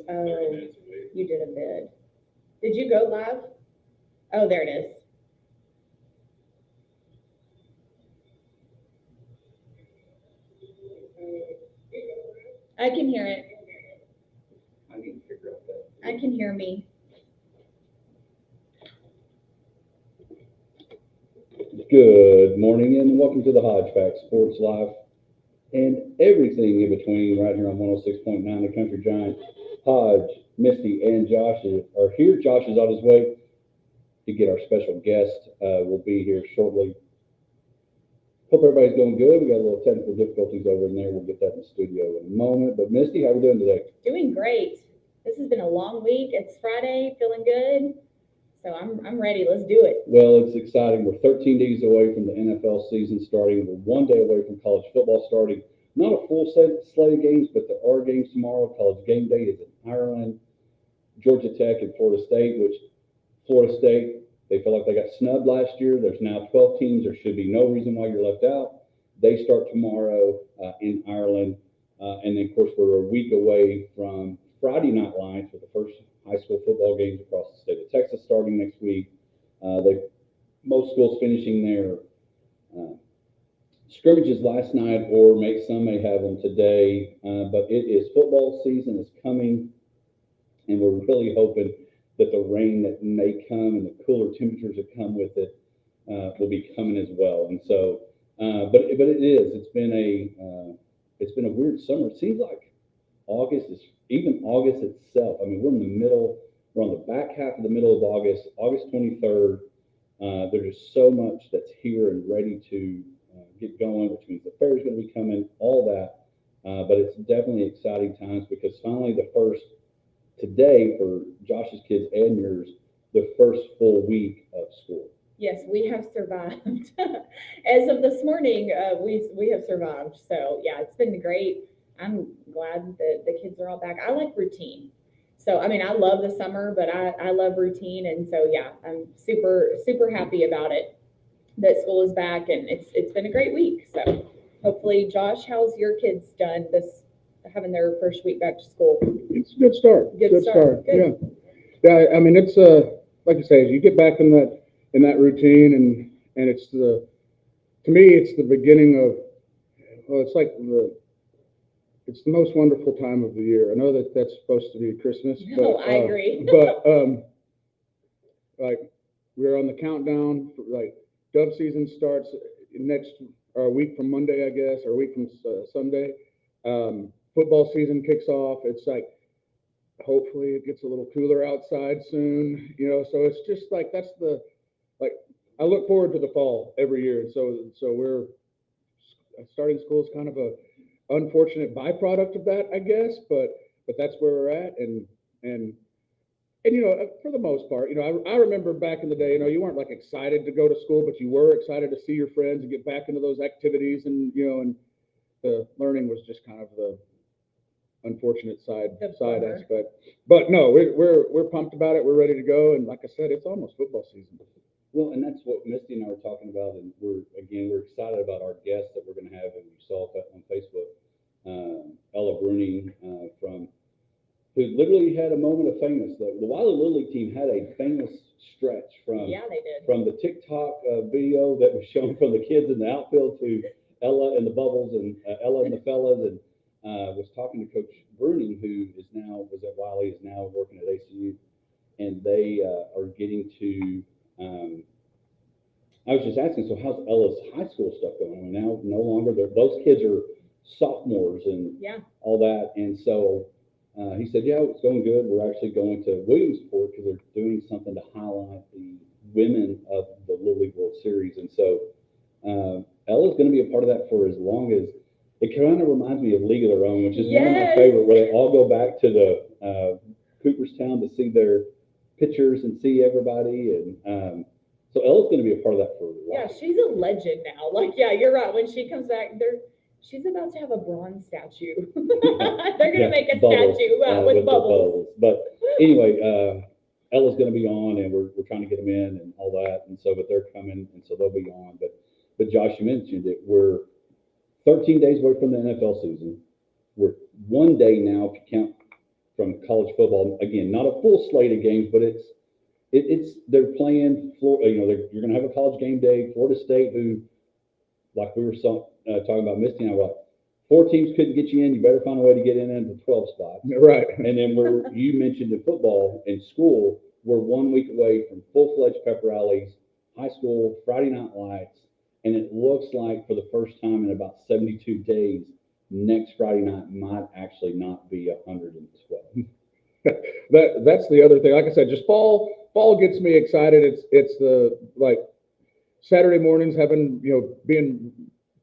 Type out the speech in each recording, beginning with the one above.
Oh, you did a bid. Did you go live? Oh, there it is. I can hear it. I need to figure out that. I can hear me. Good morning and welcome to the Hodge Pack Sports Live and everything in between right here on 106.9 The Country Giant. Hodge, Misty, and Josh are here. Josh is on his way to get our special guest. Will be here shortly. Hope everybody's doing good. We got a little technical difficulties over in there. We'll get that in the studio in a moment. But Misty, how are we doing today? Doing great. This has been a long week. It's Friday, feeling good. So I'm ready. Let's do it. Well, it's exciting. We're 13 days away from the NFL season starting. We're 1 day away from college football starting. Not a full slate of games, but there are games tomorrow. College game day is in Ireland, Georgia Tech, and Florida State, which Florida State, they feel like they got snubbed last year. There's now 12 teams. There should be no reason why you're left out. They start tomorrow in Ireland. And then, of course, we're a week away from Friday Night Lights with the first high school football games across the state of Texas starting next week. Most schools finishing their scrimmages last night, or some may have them today. But it is football season is coming, and we're really hoping that the rain that may come and the cooler temperatures that come with it will be coming as well. And so, but it is. It's been a weird summer. It seems like August itself. I mean, we're in the middle. We're on the back half of the middle of August, August 23rd. There's just so much that's here and ready to get going, which means the fair is going to be coming, all that. But it's definitely exciting times because finally today for Josh's kids and yours, the first full week of school. Yes, we have survived. As of this morning, we have survived. So yeah, it's been great. I'm glad that the kids are all back. I like routine. So, I mean, I love the summer, but I love routine. And so, yeah, I'm super, super happy about it that school is back and it's been a great week. So hopefully, Josh, how's your kids done having their first week back to school? It's a good start. Good start. Good. Yeah. I mean, it's like you say, as you get back in that routine and it's to me, it's the beginning of, well, it's the most wonderful time of the year. I know that that's supposed to be Christmas. No, I agree. But like we're on the countdown. Like dove season starts next week from Monday, I guess, or a week from Sunday. Football season kicks off. It's like hopefully it gets a little cooler outside soon. So it's just like I look forward to the fall every year. And so we're starting school is kind of a unfortunate byproduct of that, I guess, but that's where we're at, and for the most part, I remember back in the day, you weren't like excited to go to school, but you were excited to see your friends and get back into those activities, and and the learning was just kind of the unfortunate side aspect. But no, we're pumped about it. We're ready to go, and like I said, it's almost football season. Well, and that's what Misty and I were talking about, and we're excited about our guests that we're going to have, and you saw it on Facebook, Ella Bruni who literally had a moment of famous. The Wiley Little League team had a famous stretch they did. from the TikTok video that was shown from the kids in the outfield to Ella and the Bubbles and Ella and the fellas, and was talking to Coach Bruni, who was at Wiley, is now working at ACU, and they are getting to. I was just asking, so how's Ella's high school stuff going? I mean, now no longer those kids are sophomores and all that, and so he said, yeah, it's going good. We're actually going to Williamsport because they're doing something to highlight the women of the Little League World Series, and so Ella's going to be a part of that for as long as. It kind of reminds me of League of Their Own, which is one of my favorite, where they all go back to the Cooperstown to see their pictures and see everybody, and so Ella's going to be a part of that for a while. Yeah, she's a legend now. Like, yeah, you're right. When she comes back, she's about to have a bronze statue. They're going to make a statue with bubbles. But anyway, Ella's going to be on, and we're trying to get them in and all that, and so but they're coming, and so they'll be on. But Josh, you mentioned it. We're 13 days away from the NFL season. We're 1 day now, if you count from college football. Again, not a full slate of games, but they're playing. You're going to have a college game day. Florida State, who, like we were talking about, Misty and I, what, 4 teams couldn't get you in. You better find a way to get in the 12 spot. Right. And then you mentioned in football in school, we're 1 week away from full-fledged pep rallies, high school, Friday night lights, and it looks like for the first time in about 72 days, next Friday night might actually not be 112. That's the other thing. Like I said, just fall gets me excited. It's the like Saturday mornings being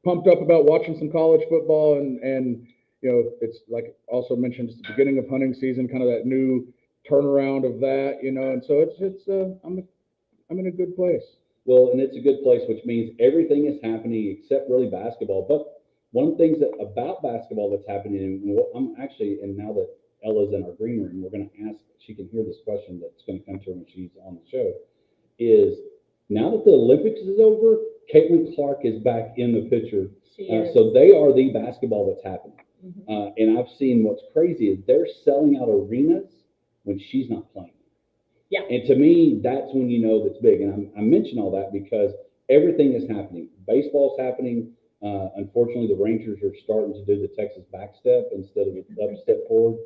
pumped up about watching some college football and it's like also mentioned it's the beginning of hunting season, kind of that new turnaround of that, and so I'm in a good place. Well, and it's a good place, which means everything is happening except really basketball. But one of the things about basketball that's happening, and now that Ella's in our green room, we're going to ask, she can hear this question that's going to come to her when she's on the show, is now that the Olympics is over, Caitlin Clark is back in the picture. So they are the basketball that's happening. Mm-hmm. And I've seen what's crazy is they're selling out arenas when she's not playing. Yeah. And to me, that's when you know that's big. And I mention all that because everything is happening. Baseball's happening. Unfortunately, the Rangers are starting to do the Texas backstep instead of the upstep forward.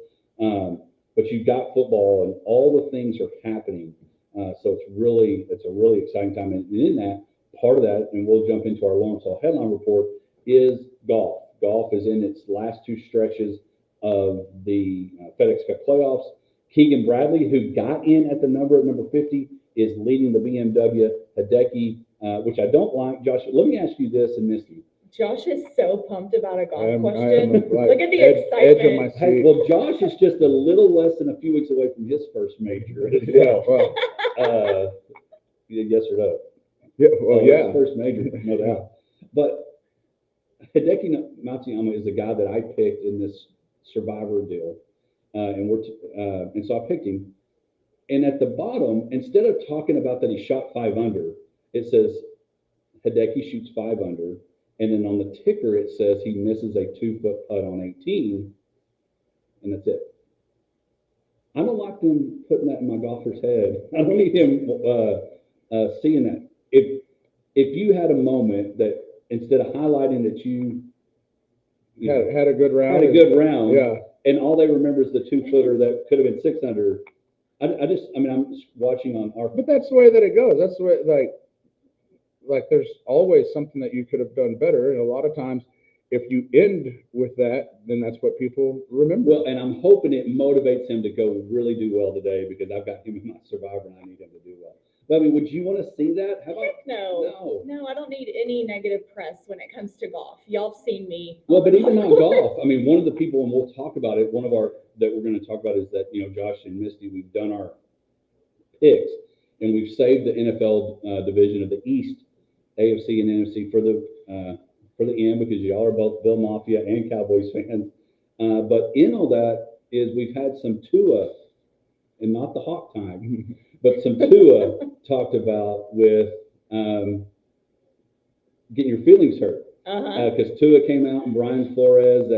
But you've got football and all the things are happening. So it's a really exciting time. And in that, part of that, and we'll jump into our Lawrence Hall headline report, is golf. Golf is in its last 2 stretches of the FedEx Cup playoffs. Keegan Bradley, who got in at number 50, is leading the BMW. Hideki, which I don't like. Josh, let me ask you this, and Misty. Josh is so pumped about a golf question. Look at the excitement. Hey, well, Josh is just a little less than a few weeks away from his first major. Yeah, well. Yes or no? Yeah, well, yeah. His first major, no doubt. But Hideki Matsuyama is the guy that I picked in this Survivor deal. And so I picked him. And at the bottom, instead of talking about that he shot 5 under, it says Hideki shoots 5 under. And then on the ticker, it says he misses a 2-foot putt on 18. And that's it. I don't like them putting that in my golfer's head. I don't need him seeing that. If you had a moment that instead of highlighting that you had a good round, yeah, and all they remember is the 2-footer that could have been 6 under. I'm watching on our. But that's the way that it goes. That's the way, like there's always something that you could have done better, and a lot of times, if you end with that, then that's what people remember. Well, and I'm hoping it motivates him to go really do well today because I've got him in my Survivor and I need him to do well. But, I mean, would you want to see that? How about, Heck no. No, I don't need any negative press when it comes to golf. Y'all have seen me. Well, but even on golf, I mean, one of the people, and we'll talk about it, that we're going to talk about is that, Josh and Misty, we've done our picks and we've saved the NFL division of the East, AFC and NFC for the end because y'all are both Bill Mafia and Cowboys fans. But in all that is we've had some Tua, and not the Hawk time, but some Tua talked about with getting your feelings hurt. Because Tua came out and Brian Flores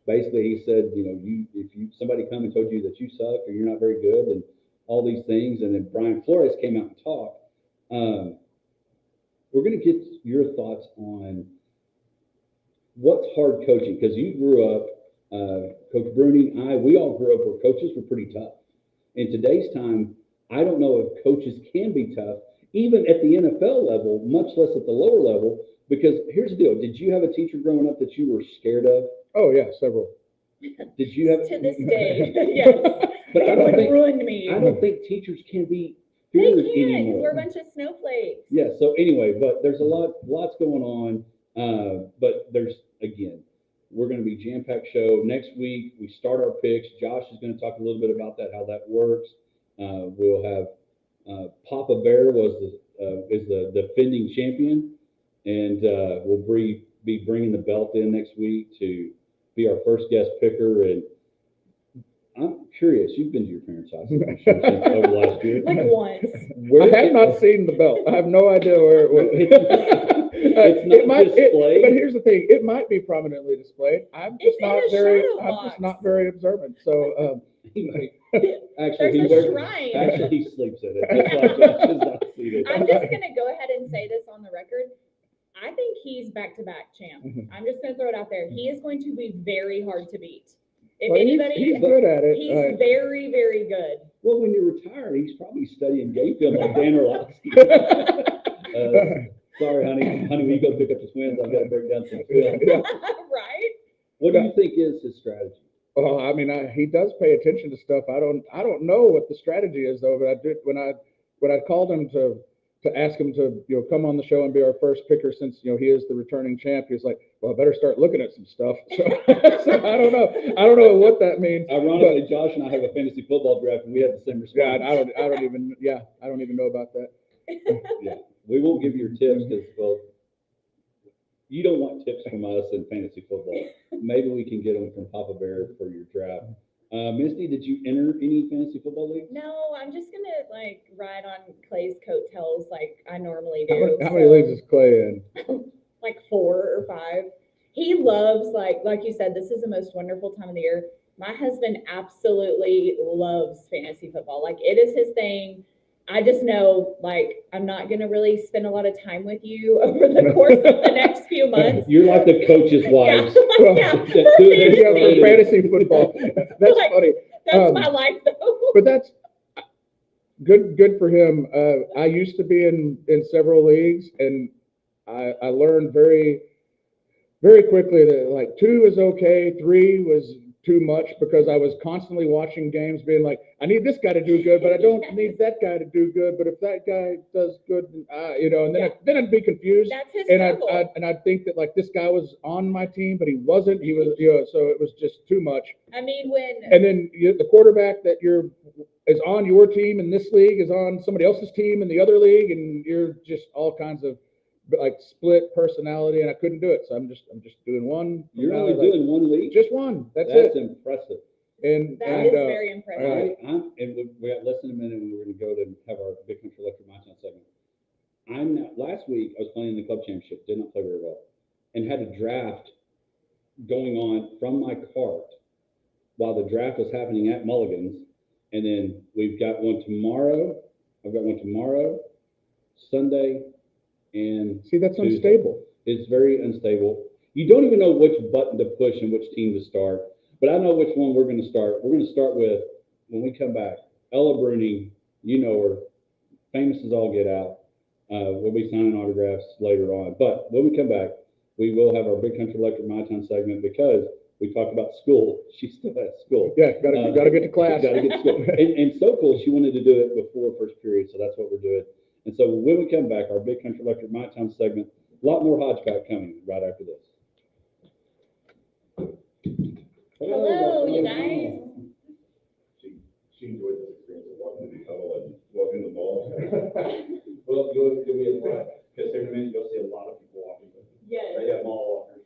basically he said, if somebody come and told you that you suck or you're not very good and all these things, and then Brian Flores came out and talked. We're going to get your thoughts on what's hard coaching, because you grew up, Coach Bruni, we all grew up where coaches were pretty tough. In today's time, I don't know if coaches can be tough, even at the NFL level, much less at the lower level, because here's the deal. Did you have a teacher growing up that you were scared of? Oh, yeah, several. Did you have? To this day, yes. But it would ruin me. I don't think teachers can be feared anymore. We're a bunch of snowflakes. Yeah, so anyway, but there's lots going on. But we're going to be jam-packed show. Next week, we start our picks. Josh is going to talk a little bit about that, how that works. We'll have Papa Bear is the defending champion, and we'll be bringing the belt in next week to be our first guest picker. And I'm curious, you've been to your parents' house over the last year. Like once. I have not seen the belt. I have no idea where it was. It's not It might, displayed. but here's the thing, it might be prominently displayed. It's in a shadow box. not very observant, so, Actually, he There's a wears, shrine. actually, he sleeps in it. That's why Josh is not seated. I'm just gonna go ahead and say this on the record. I think he's back-to-back champ. I'm just gonna throw it out there. He is going to be very hard to beat. If well, anybody, he's good at it. he's very, very good. Well, when you're retired, he's probably studying game film like Dan Orlovsky. Sorry, honey. Honey, will you go pick up the twins? I've got to break down some film. Right? What do you think is his strategy? Well, I mean, he does pay attention to stuff. I don't know what the strategy is though, but I did when I called him to ask him to, come on the show and be our first picker since, he is the returning champ. He was like, well, I better start looking at some stuff. So, so I don't know what that means. Ironically, Josh and I have a fantasy football draft and we have the same response. Yeah, I don't even know about that. Yeah, we won't give you your tips because, well, you don't want tips from us in fantasy football. Maybe we can get them from Papa Bear for your draft. Misty, did you enter any fantasy football leagues? No, I'm just gonna ride on Clay's coattails like I normally do. How many leagues is Clay in? Like 4 or 5. He loves like you said, this is the most wonderful time of the year. My husband absolutely loves fantasy football. Like it is his thing. I just know I'm not gonna really spend a lot of time with you over the course of the next few months. You're like the coach's wives. For fantasy football. That's funny. That's my life though. But that's good for him. I used to be in several leagues, and I learned very, very quickly that 2 is okay, 3 was too much because I was constantly watching games being like, I need this guy to do good, but I don't need that guy to do good. But if that guy does good, and then I'd be confused. That's his and struggle. I'd think that this guy was on my team, but he wasn't. He was, so it was just too much. I mean, and then the quarterback that is on your team in this league is on somebody else's team in the other league, and you're just all kinds of split personality, and I couldn't do it. So I'm just doing one. You're only doing one league? Just one. That's impressive. And that is very impressive. And we got less than a minute, and we're going to go to have our Big Country Electric My Town segment. Last week I was playing in the club championship, did not play very well, and had a draft going on from my cart while the draft was happening at Mulligan's, and then we've got one tomorrow. I've got one tomorrow, Sunday. And see, that's Tuesday. Unstable. It's very unstable. You don't even know which button to push and which team to start. But I know which one we're going to start. We're going to start with, when we come back, Ella Bruni, you know her, famous as all get out. We'll be signing autographs later on. But when we come back, we will have our Big Country Electric My Town segment because we talked about school. She's still at school. Yeah, gotta get to class. Gotta get to school. And so cool, she wanted to do it before first period, so that's what we're doing. And so when we come back, our Big Country Electric My Town segment, a lot more Hodge Pack coming right after this. Hello, you guys. She enjoyed this experience of walking in the tunnel and walking the mall. Well, you'll be a lot, because in a minute you'll see a lot of people walking. Yes. They got mall walkers.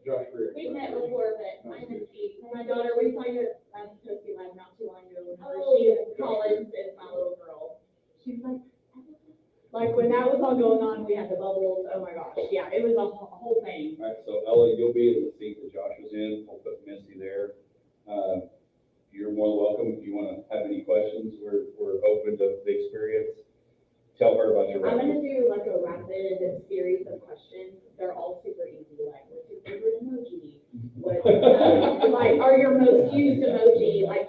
Josh Greer. We've met before, but I'm Misty. My daughter, we saw you at Toasty Live not too long ago. Collins is my little girl. She was like when that was all going on, we had the bubbles. Oh my gosh. Yeah, it was a whole thing. All right, so Ella, you'll be in the seat that Josh was in. We'll put Misty there. You're more than welcome if you want to have any questions. We're open to the experience. Tell her about your I'm record. gonna do a rapid series of questions. They're all super easy. Like, what's your favorite emoji? What are your most used emoji? Like,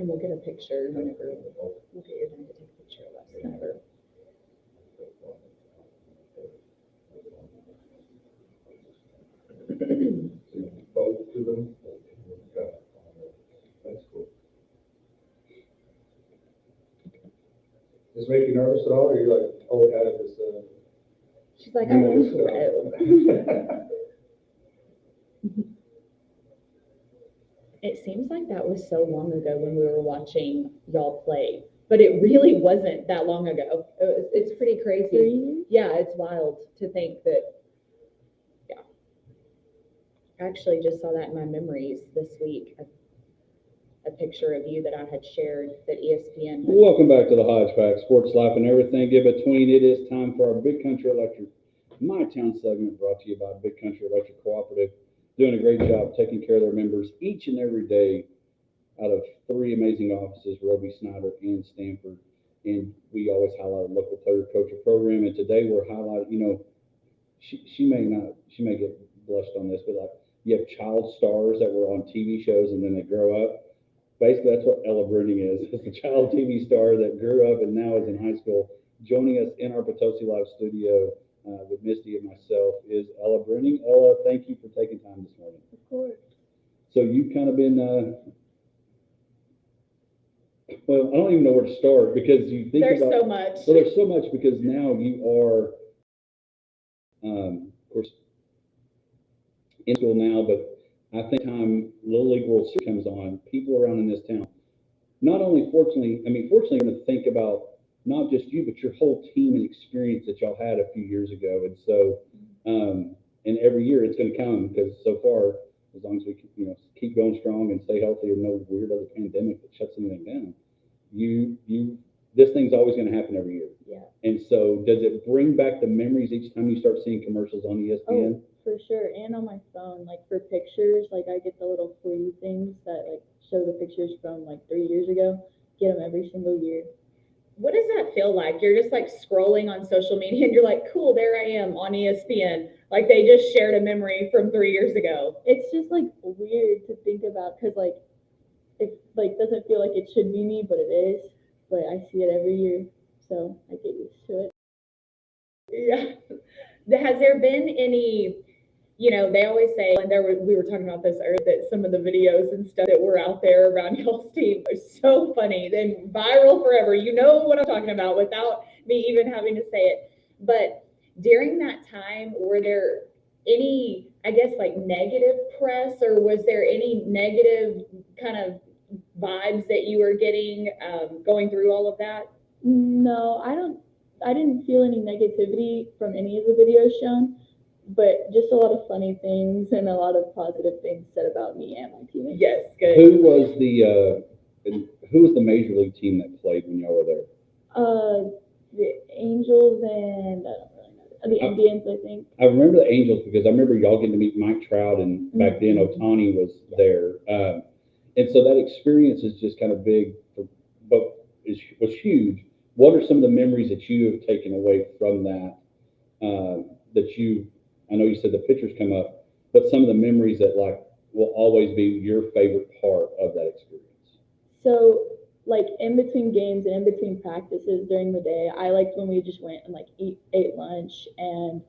And we'll get a picture whenever, we'll get your dad to take a picture of us whenever. Both to them. Okay. That's cool. Does it make you nervous at all, or you're like, oh, I have this, She's like, I'm pro. It seems like that was so long ago when we were watching y'all play, but it really wasn't that long ago. It's pretty crazy. Yeah, it's wild to think that. Yeah. I actually just saw that in my memories this week. A picture of you that I had shared that ESPN. Welcome back to the Hodge Pack, Sports Life and everything in between. It is time for our Big Country Electric My Town segment, brought to you by Big Country Electric Cooperative. Doing a great job taking care of their members each and every day out of 3 amazing offices, Roby, Snyder, and Stanford. And we always highlight a local player, coach, or program. And today we're highlighting, she may get blushed on this, but like you have child stars that were on TV shows and then they grow up. Basically, that's what Ella Bruning is. It's a child TV star that grew up and now is in high school. Joining us in our Potosi Live studio with Misty and myself is Ella Bruning. Ella, thank you for taking time this morning. Of course. So you've kind of been, well, I don't even know where to start because you think There's about. so much. Well, there's so much because now you are, of course, in school now, but I think time Little League World Series comes on, people around in this town, not only fortunately, you're going to think about not just you, but your whole team and experience that y'all had a few years ago. And so, and every year it's going to come because so far, as long as we keep going strong and stay healthy and no weird other pandemic that shuts anything down, this thing's always going to happen every year. Yeah. And so does it bring back the memories each time you start seeing commercials on ESPN? Oh, for sure. And on my phone, like for pictures, like I get the little for you things that like show the pictures from like 3 years ago. Get them every single year. What does that feel like? You're just like scrolling on social media and you're like, cool, there I am on ESPN. Like they just shared a memory from 3 years ago. It's just like weird to think about because like it like doesn't feel like it should be me, but it is. But I see it every year, so I get used to it. Yeah. Has there been any, they always say, and we were talking about this earlier, that some of the videos and stuff that were out there around y'all's team are so funny, then viral forever. You know what I'm talking about without me even having to say it. But during that time, were there any, I guess, like negative press, or was there any negative kind of vibes that you were getting going through all of that? No, I didn't feel any negativity from any of the videos shown, but just a lot of funny things and a lot of positive things said about me and my teammates. Yes, good. Who was the major league team that played when y'all were there? The Angels and I don't really know. The Indians, I think. I remember the Angels because I remember y'all getting to meet Mike Trout, and back then Ohtani was there. And so that experience is just kind of big, but was huge. What are some of the memories that you have taken away from that? I know you said the pictures come up, but some of the memories that like will always be your favorite part of that experience. So like in between games and in between practices during the day, I liked when we just went and like ate lunch, and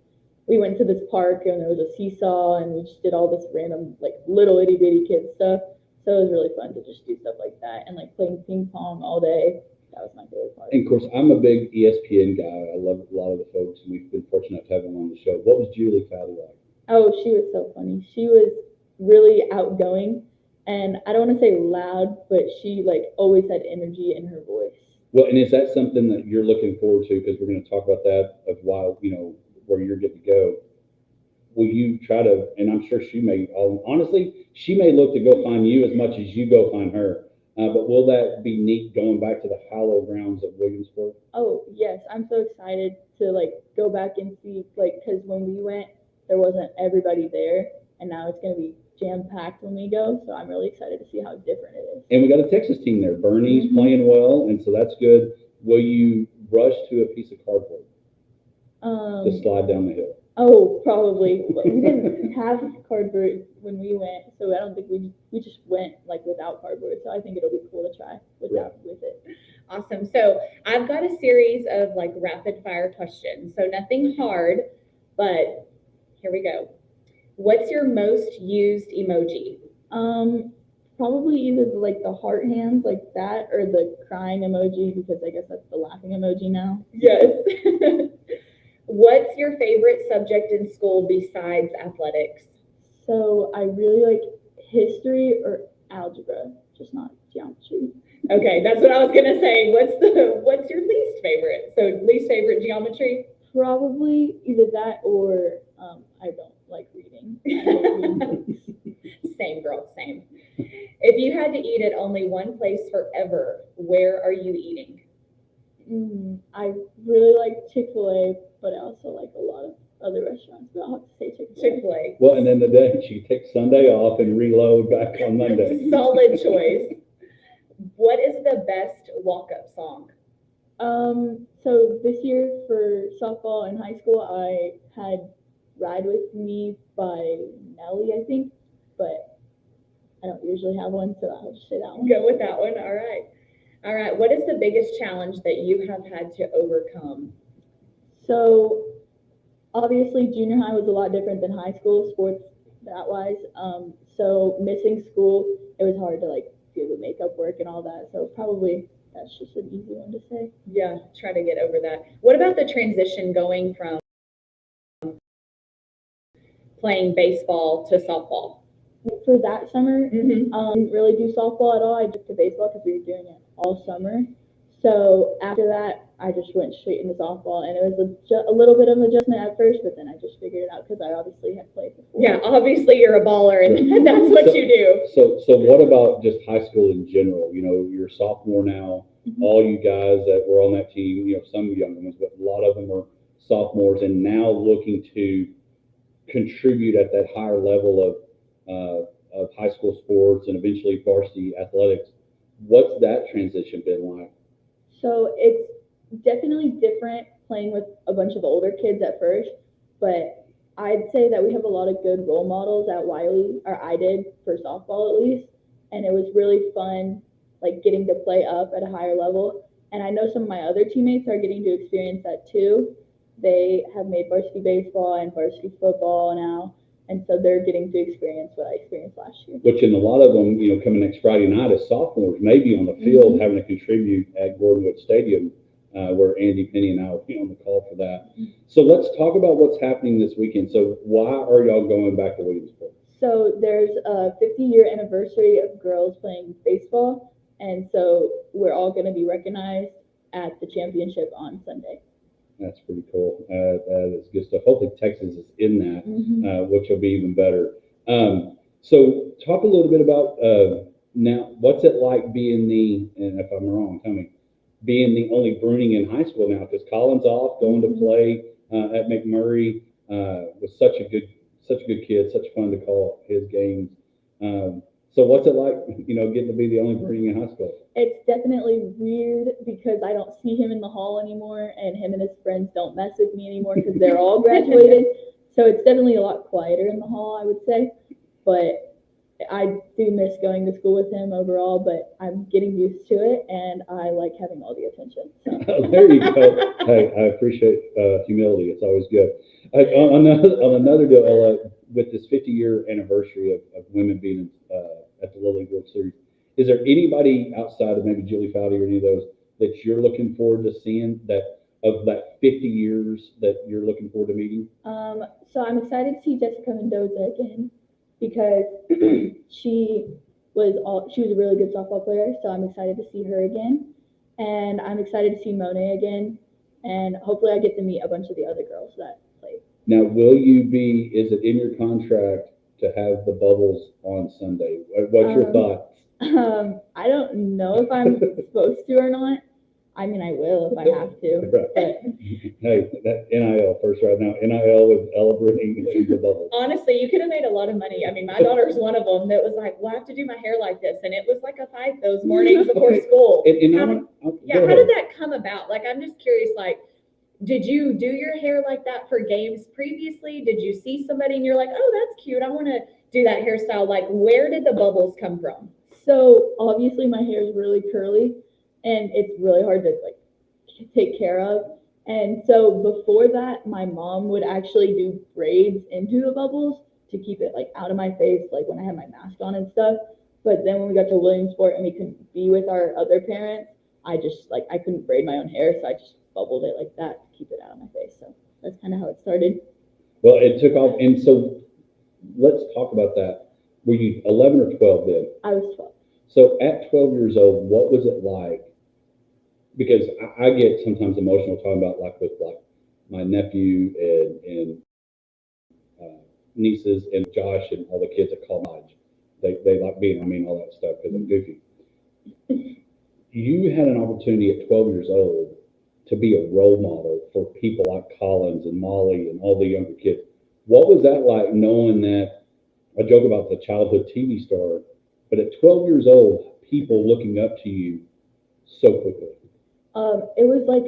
we went to this park and there was a seesaw and we just did all this random like little itty bitty kid stuff. So it was really fun to just do stuff like that and like playing ping pong all day. That was my favorite part. And of course, I'm a big ESPN guy. I love a lot of the folks, and we've been fortunate to have them on the show. What was Julie Fowley like? Oh, she was so funny. She was really outgoing, and I don't want to say loud, but she like always had energy in her voice. Well, and is that something that you're looking forward to? Because we're going to talk about that of why, where you're getting to go. Will you try to, and I'm sure she may, honestly, she may look to go find you as much as you go find her. But will that be neat going back to the hallowed grounds of Williamsport? Oh, yes. I'm so excited to like go back and see, like, because when we went, there wasn't everybody there, and now it's going to be jam-packed when we go. So I'm really excited to see how different it is. And we got a Texas team there. Bernie's playing well, and so that's good. Will you rush to a piece of cardboard to slide down the hill? Oh, probably. But we didn't have cardboard when we went, so I don't think we just went like without cardboard. So I think it'll be cool to try with it. Awesome. So I've got a series of like rapid fire questions. So nothing hard, but here we go. What's your most used emoji? Probably either like the heart hands like that or the crying emoji because I guess that's the laughing emoji now. Yes. What's your favorite subject in school besides athletics? So I really like history or algebra, just not geometry. Okay, that's what I was gonna say. What's your least favorite? So least favorite geometry? Probably either that or I don't like reading. I hate reading books. Same girl, same. If you had to eat at only one place forever, where are you eating? I really like Chick-fil-A, but I also like a lot of other restaurants, but I'll have to say Chick-fil-A. Chick-fil-A. Well, and then the day she takes Sunday off and reload back on Monday. Solid choice. What is the best walk-up song? So this year for softball in high school, I had Ride With Me by Nelly, I think, but I don't usually have one, so I'll just say that one. Go with that one. All right. All right. What is the biggest challenge that you have had to overcome? So obviously junior high was a lot different than high school sports that wise. So missing school, it was hard to like do the makeup work and all that. So probably that's just an easy one to say. Yeah, try to get over that. What about the transition going from playing baseball to softball? For that summer, Mm-hmm. didn't really do softball at all. I just did baseball because we were doing it all summer. So after that, I just went straight into softball, and it was a little bit of an adjustment at first, but then I just figured it out because I obviously had played before. Yeah, obviously you're a baller, and that's what you do. So what about just high school in general? You know, you're a sophomore now. Mhm. All you guys that were on that team, you know, some young ones, but a lot of them are sophomores and now looking to contribute at that higher level of high school sports and eventually varsity athletics. What's that transition been like? So it's definitely different playing with a bunch of older kids at first, but I'd say that we have a lot of good role models at Wiley, or I did for softball at least, and it was really fun, like getting to play up at a higher level. And I know some of my other teammates are getting to experience that too. They have made varsity baseball and varsity football now, and so they're getting to experience what I experienced last year. Which in a lot of them, you know, coming next Friday night as sophomores, maybe on the field having to contribute at Gordonwood Stadium, where Andy Penny and I will be on the call for that. So let's talk about what's happening this weekend. So why are y'all going back to Williamsport? So there's a 50-year anniversary of girls playing baseball, and so we're all going to be recognized at the championship on Sunday. That's pretty cool. That is good stuff. Hopefully Texas is in that, which will be even better. So talk a little bit about now, what's it like being and if I'm wrong, tell me, being the only Bruning in high school now, because Colin's off, going to play at McMurray, was such a good kid, such fun to call his games. So what's it like, you know, getting to be the only Bruning in high school? It's definitely weird because I don't see him in the hall anymore, and him and his friends don't mess with me anymore because they're all graduated. So it's definitely a lot quieter in the hall, I would say. But I do miss going to school with him overall, but I'm getting used to it, and I like having all the attention. So. There you go. Hey, I appreciate humility. It's always good. On another deal, with this 50-year anniversary of women being at the Little League World Series, is there anybody outside of maybe Julie Foudy or any of those that you're looking forward to seeing of that 50 years that you're looking forward to meeting? So I'm excited to see Jessica Mendoza again because she was a really good softball player. So I'm excited to see her again, and I'm excited to see Monet again, and hopefully I get to meet a bunch of the other girls that played. Now, is it in your contract to have the bubbles on Sunday? What's your thoughts? I don't know if I'm supposed to or not. I mean, I will if I have to. Right. But hey, that NIL first right now. NIL with Ella Bruning and the bubbles. Honestly, you could have made a lot of money. I mean, my daughter's one of them that was like, well, I have to do my hair like this. And it was like a fight those mornings before school. And how did that come about? Like, I'm just curious, like, Did you do your hair like that for games previously? Did you see somebody and you're like, oh, that's cute, I want to do that hairstyle? Like, where did the bubbles come from? So obviously my hair is really curly and it's really hard to like take care of. And so before that, my mom would actually do braids into the bubbles to keep it like out of my face, like when I had my mask on and stuff. But then when we got to Williamsport and we couldn't be with our other parents, I just like, I couldn't braid my own hair. So I just bubbled it like that to keep it out of my face. So that's kind of how it started. Well, it took off, and so let's talk about that. Were you 11 or 12 then? I was 12. So at 12 years old, what was it like? Because I get sometimes emotional talking about like with like my nephew and nieces and Josh and all the kids that call Hodge. They like being, I mean, all that stuff because I'm goofy. You had an opportunity at 12 years old to be a role model for people like Collins and Molly and all the younger kids. What was that like knowing that, I joke about the childhood TV star, but at 12 years old, people looking up to you so quickly? It was like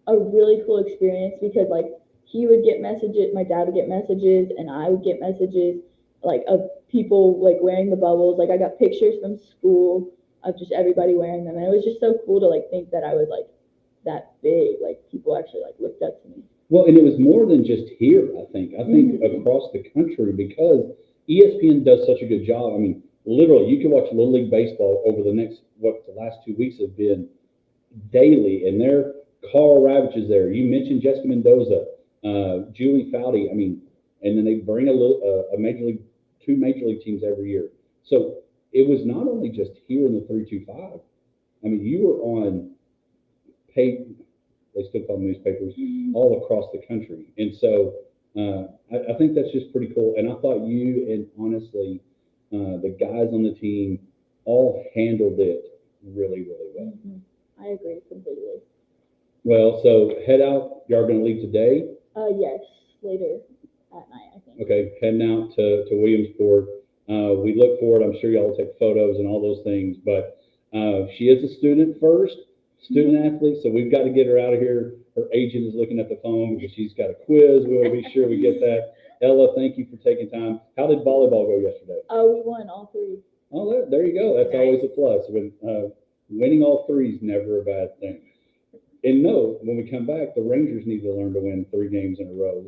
a really cool experience because like he would get messages, my dad would get messages, and I would get messages like of people like wearing the bubbles. Like I got pictures from school of just everybody wearing them, and it was just so cool to like think that I was like that big. Like people actually like looked up to me. Well, and it was more than just here, I think. I think across the country because ESPN does such a good job. I mean, literally, you can watch Little League Baseball over the next, what the last 2 weeks have been daily, and their Carl Ravitch is there. You mentioned Jessica Mendoza, Julie Foudy. I mean, and then they bring a major league, 2 major league teams every year. So it was not only just here in the 325. I mean, you were on paid, they still call them newspapers, all across the country. And so I think that's just pretty cool. And I thought you and honestly, the guys on the team all handled it really, really well. I agree completely. Well, so head out. Y'all going to leave today? Yes, later at night, I think. Okay, heading out to Williamsport. We look forward. I'm sure y'all will take photos and all those things. But she is a student first, student athlete. So we've got to get her out of here. Her agent is looking at the phone because she's got a quiz. We want to be sure we get that. Ella, thank you for taking time. How did volleyball go yesterday? We won all 3. Oh, there you go. That's always a plus. When winning all 3 is never a bad thing. And no, when we come back, the Rangers need to learn to win 3 games in a row.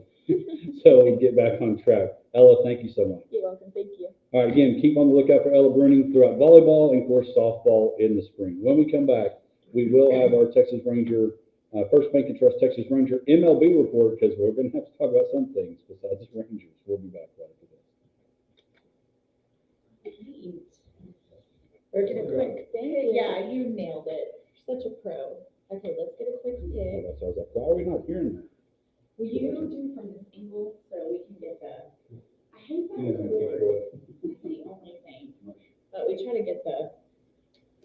So we get back on track. Ella, thank you so much. You're welcome. Thank you. All right, again, keep on the lookout for Ella Bruning throughout volleyball and, of course, softball in the spring. When we come back, we will have our Texas Ranger, First Bank and Trust Texas Ranger MLB report because we're going to have to talk about some things besides the Rangers. We'll be back right after this. We're gonna quick. Yeah, you nailed it. You're such a pro. Okay, let's get a quick pick. So I was like, why are we not hearing that? Will you do from this angle so we can get the? I hate that cord. That's the only thing. But we try to get the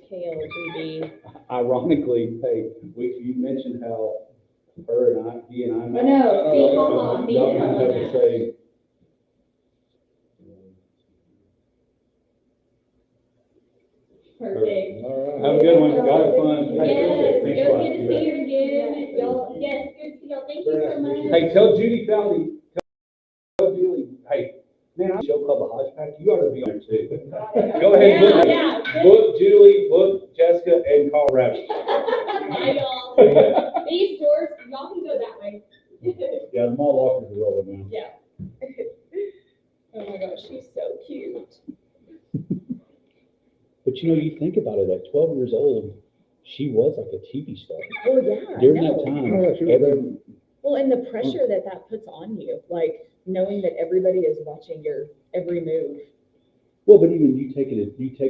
KLGB. Ironically, hey, you mentioned how her and he and I. Oh, no, see, hold on, me Y'all and gonna have to Ella. say. Perfect. All right. Have a good one. Got fun. Yes, Thanks a it was lot. good to see you again. Y'all, yes, good to see y'all. Thank you so much. Hey, tell Judy Foudy, tell Julie, hey, man, I'm a show called the Hodge Pack. You ought to be on it too. Go ahead, book, Yeah. book Julie, book Jessica, and call Rabbit. Bye, y'all. These doors, y'all can go that way. Yeah, the mall walkers are rolling now. Yeah. Oh my gosh, she's so cute. But you know, you think about it, at 12 years old, she was like a TV star. Oh, yeah. During no. that time, Oh, yeah, she was every, Well, and the pressure that puts on you, like knowing that everybody is watching your every move. well, but even you take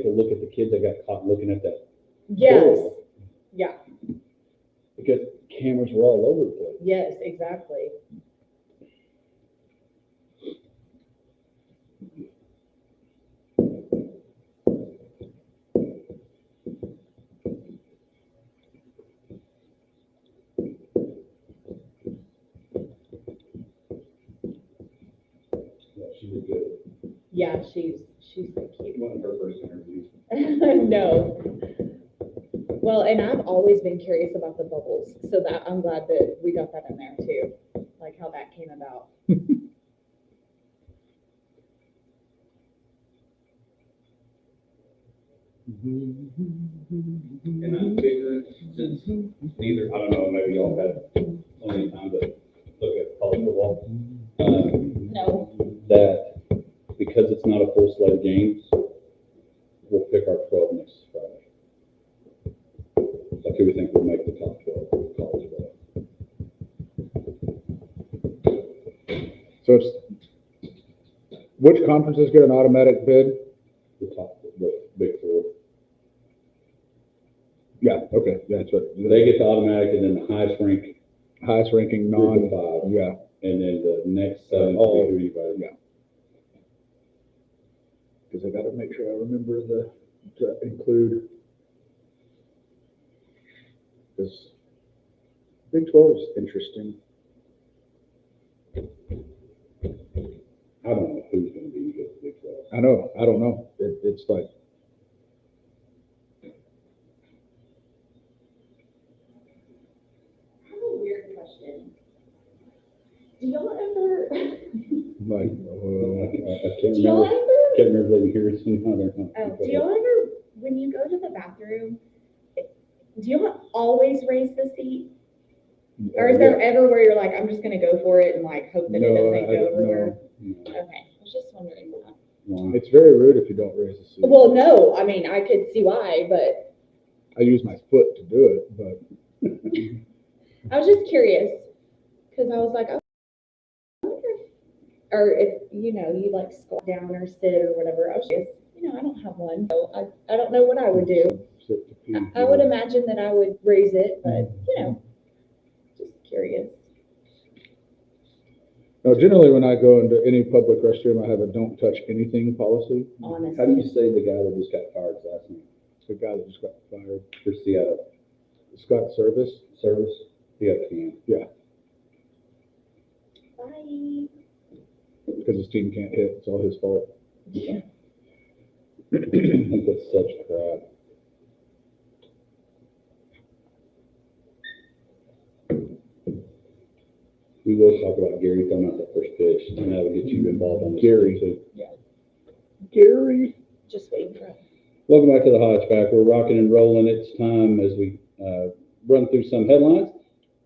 a look at the kids that got caught looking at that. Yes. door, Yeah. because cameras were all over the place. Yes, exactly. Yeah, she was good. Yeah, she's so cute. One of her first interviews. No. Well, and I've always been curious about the bubbles, so that I'm glad that we got that in there too, like how that came about. And I figured since neither, I don't know, maybe y'all had plenty of time to look at college football. No. That because it's not a full slate of games, we'll pick our 12 next Friday. Like who we think will make the top 12 of college football. So it's, which conferences get an automatic bid? The big four. Yeah, okay, yeah, that's what. They get the automatic, and then the highest Highest ranking group of 5, yeah, and then the next 7 all- to anybody. yeah. Because I gotta make sure I remember to include. Because Big 12 is interesting. I don't know who's going to be good at Big 12. I know, I don't know. It's like, I have a weird question. Do y'all ever, like, I can't do y'all remember. ever, Can't remember if here is another. do y'all ever, when you go to the bathroom, do y'all always raise the seat? Or is there ever where you're like, I'm just gonna go for it and like hope that it No, doesn't go everywhere? No. Okay, I was just wondering that. Why? it's very rude if you don't raise the seat. Well, no, I mean, I could see why, but I use my foot to do it, but I was just curious, because I was like, oh, I wonder if, or if, you know, you like squat down or sit or whatever. I was just, you know, I don't have one, so I don't know what I would do. sit to pee. I would imagine that I would raise it, but, you know, just curious. No, generally when I go into any public restroom, I have a don't touch anything policy. Honestly. How do you say the guy that just got fired last night It's the guy that just got fired. for Seattle Scott Service. service? He got canned. Bye. Because his team can't hit. It's all his fault. Yeah. I think that's such crap. We will talk about Gary throwing out that first pitch, and that will get you involved on this. Gary. too. Gary. Just waiting for it. Welcome back to the Hodge Pack. We're rocking and rolling. It's time as we run through some headlines.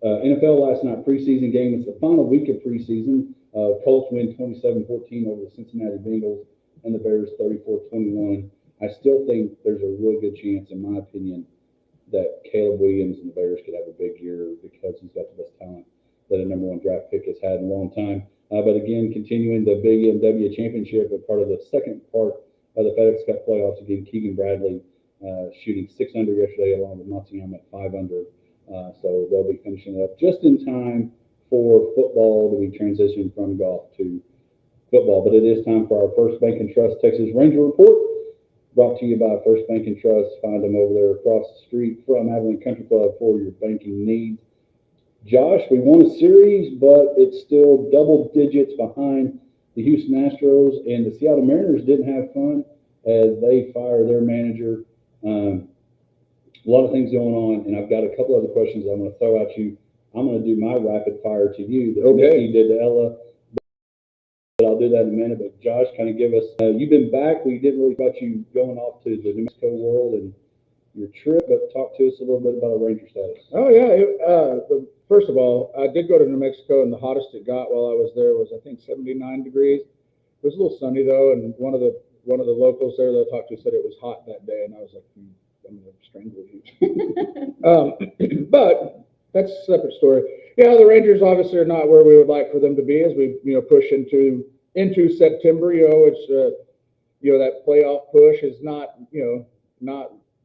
NFL last night preseason game. It's the final week of preseason. Colts win 27-14 over the Cincinnati Bengals, and the Bears 34-21. I still think there's a real good chance, in my opinion, that Caleb Williams and the Bears could have a big year because he's got the best talent that a number 1 draft pick has had in a long time. But again, continuing the Big MW Championship, a part of the second part of the FedEx Cup playoffs. Again, Keegan Bradley shooting 6 under yesterday, along with Matsuyama at 5 under. So they'll be finishing up just in time for football to be transitioned from golf to football. But it is time for our First Bank and Trust Texas Ranger Report, brought to you by First Bank and Trust. Find them over there across the street from Abilene Country Club for your banking needs. Josh, we won a series, but it's still double digits behind the Houston Astros, and the Seattle Mariners didn't have fun as they fire their manager. A lot of things going on, and I've got a couple other questions I'm going to throw at you. I'm going to do my rapid fire to you that Misty did to Ella, but I'll do that in a minute. But Josh, kind of give us, you've been back. We didn't really about you going off to the New Mexico world and your trip, but talk to us a little bit about a Ranger status. Oh yeah. First of all, I did go to New Mexico, and the hottest it got while I was there was, I think, 79 degrees. It was a little sunny though, and one of the locals there that I talked to said it was hot that day, and I was like, I'm gonna strangle you. But that's a separate story. Yeah, the Rangers obviously are not where we would like for them to be as we push into September. It's that playoff push is not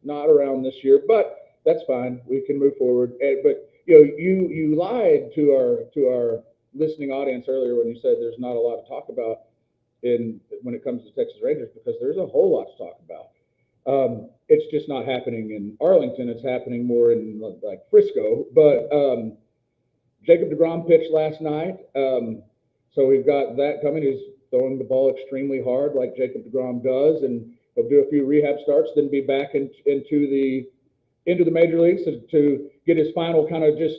around this year, but that's fine. We can move forward. But you lied to our listening audience earlier when you said there's not a lot to talk about when it comes to Texas Rangers, because there's a whole lot to talk about. It's just not happening in Arlington. It's happening more in like Frisco. But Jacob deGrom pitched last night, so we've got that coming. He's throwing the ball extremely hard, like Jacob deGrom does, and he'll do a few rehab starts, then be back into the into the major leagues to get his final kind of just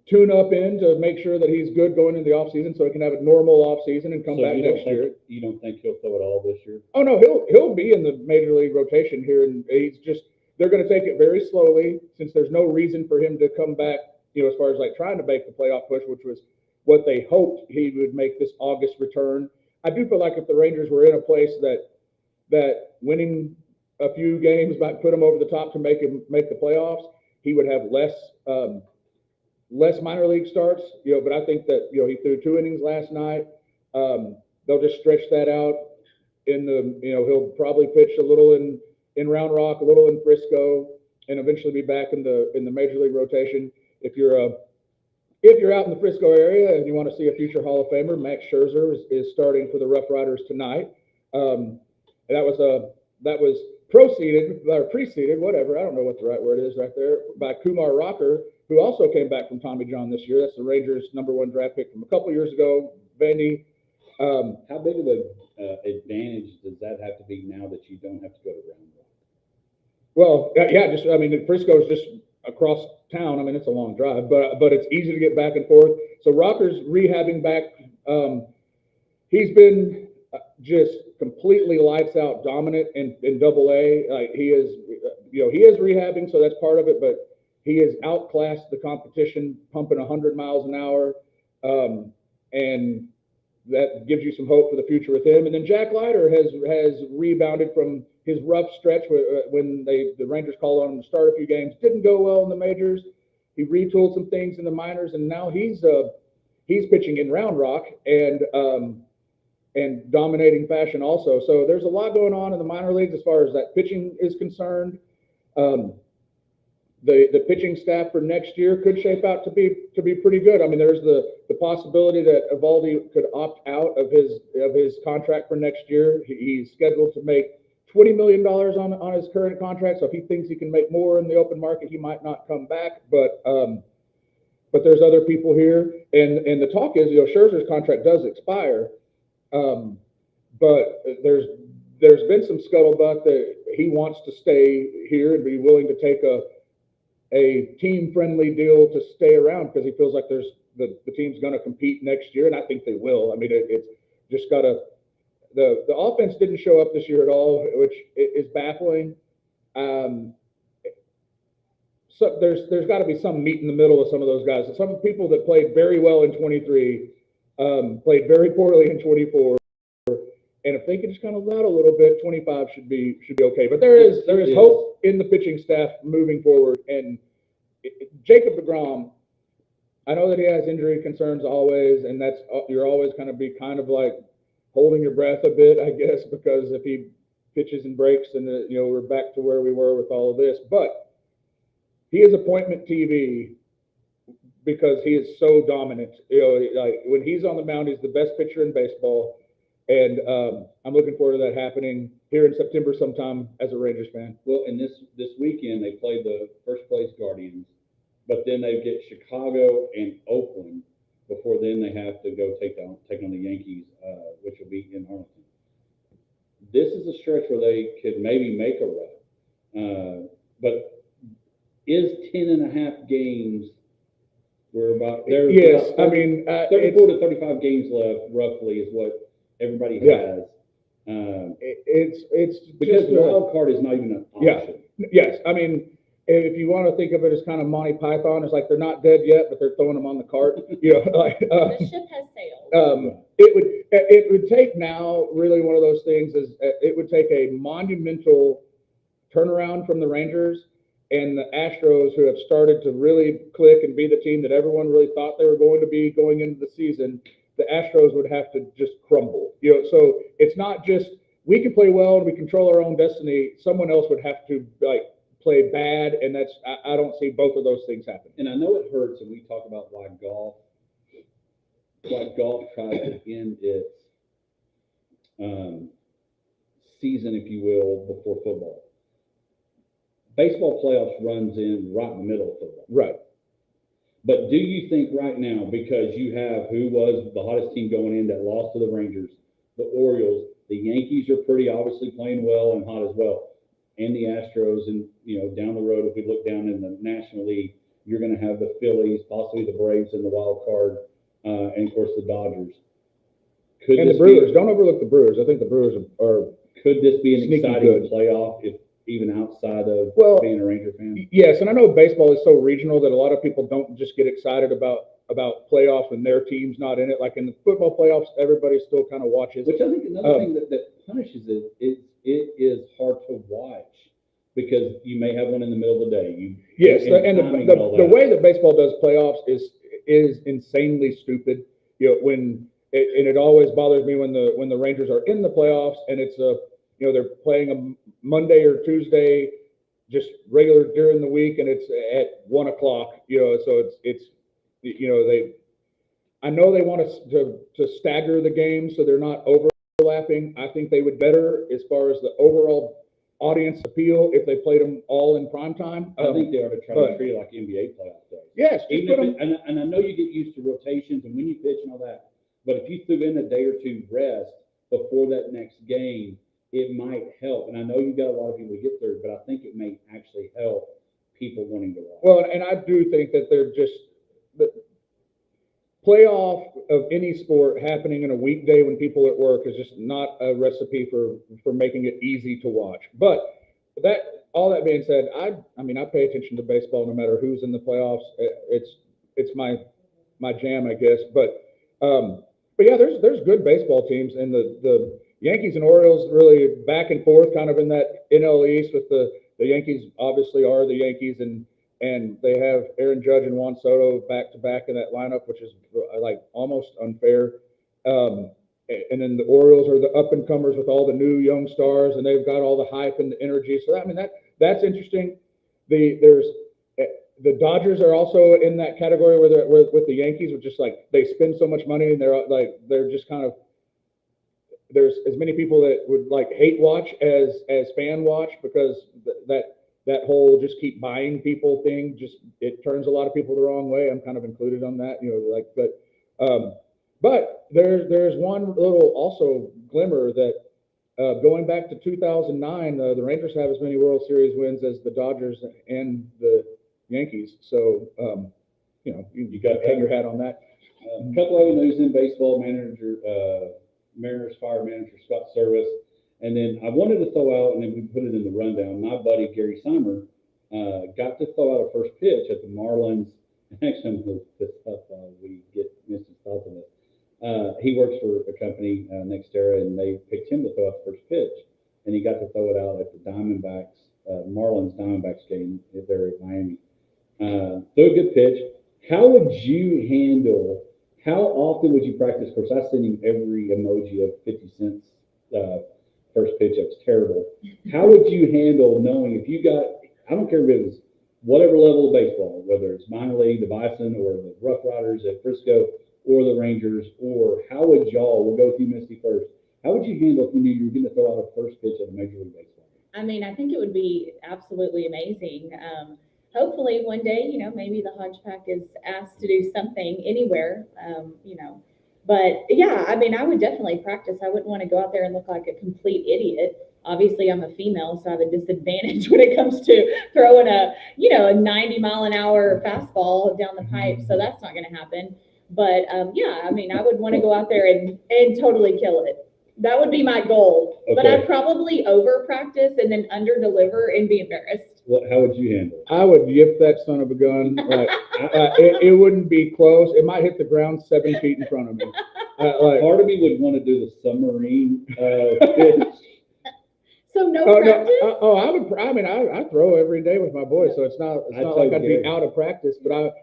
tune up in to make sure that he's good going into the offseason so he can have a normal offseason and come So back next year. You don't think he'll throw it all this year? Oh no, he'll be in the major league rotation here, and they're going to take it very slowly since there's no reason for him to come back. As far as like trying to make the playoff push, which was what they hoped he would make this August return. I do feel like if the Rangers were in a place that winning a few games might put him over the top to make the playoffs, he would have less minor league starts. But I think that he threw 2 innings last night. They'll just stretch that out he'll probably pitch a little in Round Rock, a little in Frisco, and eventually be back in the major league rotation. If you're out in the Frisco area and you want to see a future Hall of Famer, Max Scherzer is starting for the Rough Riders tonight. And that was preceded, whatever, I don't know what the right word is right there, by Kumar Rocker, who also came back from Tommy John this year. That's the Rangers' #1 draft pick from a couple years ago. Vandy. How big of an advantage does that have to be now that you don't have to go to Round Rock? Well, yeah, Frisco's just across town. It's a long drive, but it's easy to get back and forth. So Rocker's rehabbing back. He's been just completely lights out dominant in Double-A. He is rehabbing, so that's part of it, but he has outclassed the competition, pumping 100 miles an hour, and that gives you some hope for the future with him. And then Jack Leiter has rebounded from his rough stretch when the Rangers called on him to start a few games. Didn't go well in the majors. He retooled some things in the minors, and now he's pitching in Round Rock and dominating fashion also. So there's a lot going on in the minor leagues as far as that pitching is concerned. The pitching staff for next year could shape out to be pretty good. There's the possibility that Evaldi could opt out of his contract for next year. He's scheduled to make $20 million on his current contract. So if he thinks he can make more in the open market, he might not come back. But there's other people here, and the talk is, Scherzer's contract does expire, but there's been some scuttlebutt that he wants to stay here and be willing to take a team-friendly deal to stay around because he feels like the team's going to compete next year, and I think they will. It's just got to. The offense didn't show up this year at all, which is baffling. So there's got to be some meat in the middle of some of those guys. Some people that played very well in 23 played very poorly in 24, and if they can just kind of let a little bit, 25 should be okay. But there is hope in the pitching staff moving forward. And Jacob deGrom, I know that he has injury concerns always, and you're always going to be kind of like holding your breath a bit, I guess, because if he pitches and breaks, then we're back to where we were with all of this. But he is appointment TV because he is so dominant. When he's on the mound, he's the best pitcher in baseball, and I'm looking forward to that happening here in September sometime as a Rangers fan. Well, and this weekend they play the first place Guardians, but then they get Chicago and Oakland before then they have to go take on the Yankees, which will be in Arlington. This is a stretch where they could maybe make a run, but is 10.5 games? We're about there. Yes, 34 to 35 games left, roughly, is what everybody has. It's because just the wild card is not even an option. Yes, if you want to think of it as kind of Monty Python, it's like they're not dead yet, but they're throwing them on the cart. The ship has sailed. It would take now really one of those things is it would take a monumental turnaround from the Rangers and the Astros, who have started to really click and be the team that everyone really thought they were going to be going into the season. The Astros would have to just crumble. So it's not just we can play well and we control our own destiny. Someone else would have to play bad, and I don't see both of those things happen. And I know it hurts, and we talk about why golf tries to end its season, if you will, before football. Baseball playoffs runs in right in the middle of football. Right. But do you think right now, because you have who was the hottest team going in that lost to the Rangers, the Orioles, the Yankees are pretty obviously playing well and hot as well. and the Astros, and down the road, if we look down in the National League, you're going to have the Phillies, possibly the Braves in the wild card, and of course the Dodgers. And the Brewers. Don't overlook the Brewers. I think the Brewers are. Could this be an Sneaky exciting good. playoff, if even outside of being a Ranger fan? Yes, and I know baseball is so regional that a lot of people don't just get excited about playoffs when their team's not in it. Like in the football playoffs, everybody still kind of watches. Which I think another thing that punishes it is hard to watch because you may have one in the middle of the day. Yes, and the way that baseball does playoffs is insanely stupid. And it always bothers me when the Rangers are in the playoffs and it's they're playing a Monday or Tuesday, just regular during the week, and it's at 1 o'clock. So it's I know they want to stagger the games so they're not overlapping. I think they would better as far as the overall audience appeal if they played them all in prime time. I think they ought to try to treat it like NBA playoff days. Yes, and I know you get used to rotations and when you pitch and all that, but if you threw in a day or two rest before that next game, it might help. And I know you've got a lot of people to get through, but I think it may actually help people wanting to watch. Well, and I do think that the playoff of any sport happening in a weekday when people are at work is just not a recipe for making it easy to watch. But all that being said, I pay attention to baseball no matter who's in the playoffs. It's my jam, I guess. But yeah, there's good baseball teams, and the Yankees and Orioles really back and forth kind of in that NL East with the Yankees obviously are the Yankees, and they have Aaron Judge and Juan Soto back to back in that lineup, which is like almost unfair. And then the Orioles are the up and comers with all the new young stars, and they've got all the hype and the energy. So that's interesting. The Dodgers are also in that category where they're with the Yankees, which just like they spend so much money and they're just kind of, there's as many people that would like hate watch as fan watch because that whole just keep buying people thing, it turns a lot of people the wrong way. I'm kind of included on that, but there's one little also glimmer that going back to 2009, the Rangers have as many World Series wins as the Dodgers and the Yankees. So, you got to hang your hat on that. A couple of news in baseball, Mariners fire manager Scott Service. And then I wanted to throw out, and then we put it in the rundown, my buddy Gary Summer got to throw out a first pitch at the Marlins. Actually, I'm going to put stuff we get Mr. Stuff in it. He works for a company, Nextera, and they picked him to throw out the first pitch. And he got to throw it out at the Marlins Diamondbacks game there at Miami. Threw a good pitch. How often would you practice? Of course, I send him every emoji of 50 cents first pitch. That was terrible. How would you handle knowing if you got, I don't care if it was whatever level of baseball, whether it's minor league, the Bison, or the Rough Riders at Frisco, or the Rangers, or how would we'll go with you, Misty, first. How would you handle if you knew you were going to throw out a first pitch at a Major League Baseball? I mean, I think it would be absolutely amazing. Hopefully one day, maybe the Hodge Pack is asked to do something anywhere, But yeah, I mean, I would definitely practice. I wouldn't want to go out there and look like a complete idiot. Obviously, I'm a female, so I have a disadvantage when it comes to throwing a 90-mile-an-hour fastball down the pipe. So that's not going to happen. But yeah, I mean, I would want to go out there and totally kill it. That would be my goal. Okay. But I'd probably over practice and then under deliver and be embarrassed. How would you handle it? I would yip that son of a gun. It wouldn't be close. It might hit the ground 7 feet in front of me. Part of me would want to do the submarine pitch. So no practice? I throw every day with my boys, so it's not like I'd be out of practice. But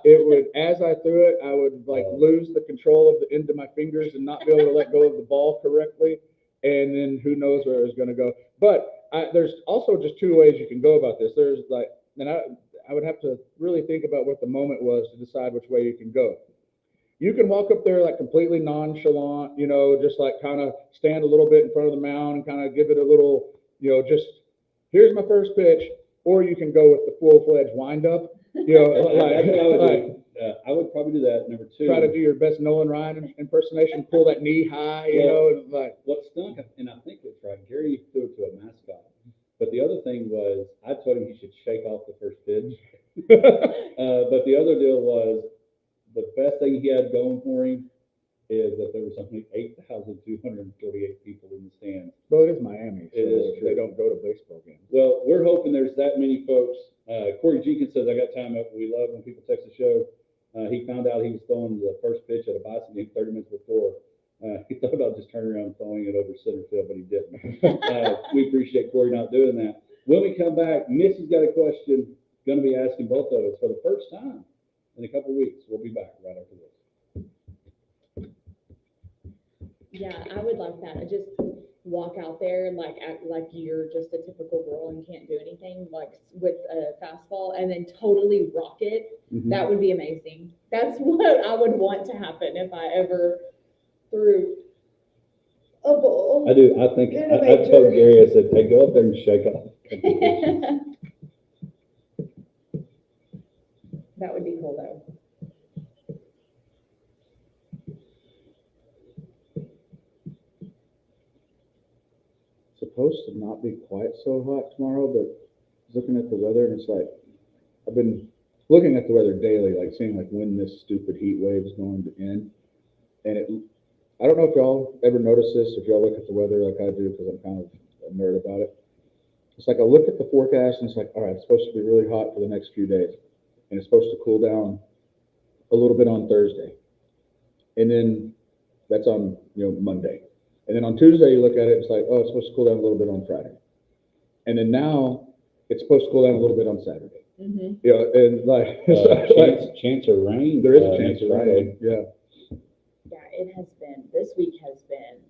it would, as I threw it, I would lose the control of the end of my fingers and not be able to let go of the ball correctly, and then who knows where it was going to go. But there's also just two ways you can go about this. There's I would have to really think about what the moment was to decide which way you can go. You can walk up there completely nonchalant, just kind of stand a little bit in front of the mound and kind of give it a little, just here's my first pitch, or you can go with the full-fledged wind-up. I would probably do that. Number two, try to do your best Nolan Ryan impersonation, pull that knee high, What stunk, and I think it's right, Gary threw it to a mascot. But the other thing was, I told him he should shake off the first pitch. But the other deal was, the best thing he had going for him is that there was only 8,248 people in the stands. Well, it is Miami, so It is they true. don't go to baseball games. Well, we're hoping there's that many folks. Corey Jenkins says, I got time up. We love when people text the show. He found out he was throwing the first pitch at a Bison game 30 minutes before. He thought about just turning around and throwing it over center field, but he didn't. We appreciate Corey not doing that. When we come back, Missy's got a question, going to be asking both of us for the first time in a couple of weeks. We'll be back right after this. Yeah, I would like that. I just walk out there and act like you're just a typical girl and can't do anything, like with a fastball, and then totally rock it. Mhm. That would be amazing. That's what I would want to happen if I ever threw a ball. I do. I think You're the I told major. Gary, I said, hey, go up there and shake off. That would be cool though. Supposed to not be quite so hot tomorrow, but looking at the weather, and it's like, I've been looking at the weather daily, like seeing like when this stupid heat wave is going to end. And I don't know if y'all ever notice this, if y'all look at the weather like I do, because I'm kind of a nerd about it. It's like I look at the forecast and it's like, all right, it's supposed to be really hot for the next few days. And it's supposed to cool down a little bit on Thursday. And then that's on, Monday. And then on Tuesday, you look at it, it's like, oh, it's supposed to cool down a little bit on Friday. And then now it's supposed to cool down a little bit on Saturday. Mm-hmm. And like, Chance of rain. there is a chance next of Friday. rain. Yeah. Yeah, it has been, this week has been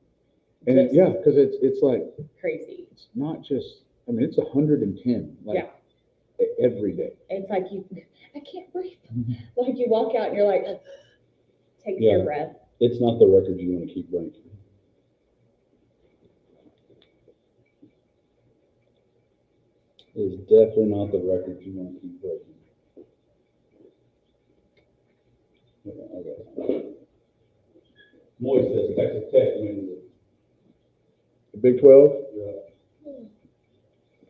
And just yeah, because it's like, crazy. it's not just, I mean, it's 110, like every day. It's like I can't breathe. Like you walk out and you're like, takes Yeah. your breath. It's not the record you want to keep breaking. It's definitely not the record you want to keep breaking. Okay. Moy says Texas Tech wins it. The Big 12 Yeah.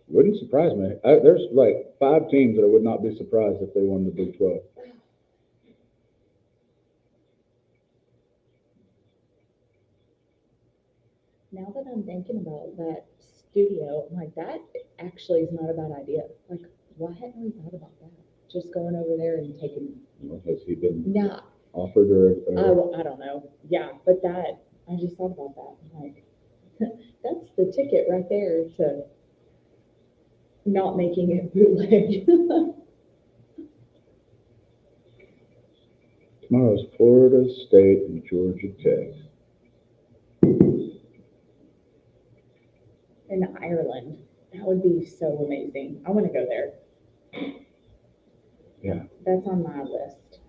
wouldn't surprise me. There's like 5 teams that I would not be surprised if they won the Big 12. Now that I'm thinking about that studio, I'm like, that actually is not a bad idea. Like, why hadn't we thought about that? Just going over there and taking, Has he been nah, offered or I don't know. Yeah, but that, I just thought about that. I'm like, that's the ticket right there to not making it bootleg. tomorrow's Florida State and Georgia Tech. In Ireland. That would be so amazing. I want to go there. Yeah. That's on my list.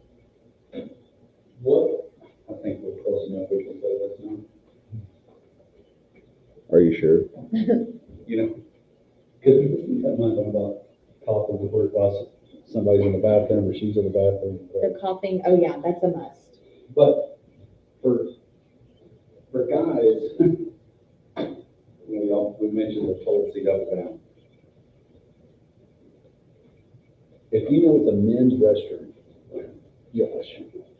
What? I think we're close enough. We can say this now. Are you sure? You know, because that might know about coughing before somebody's in the bathroom or she's in the bathroom. The coughing, oh yeah, that's a must. But for guys, we mentioned the toilet seat up and down. If you know it's a men's restroom, gosh,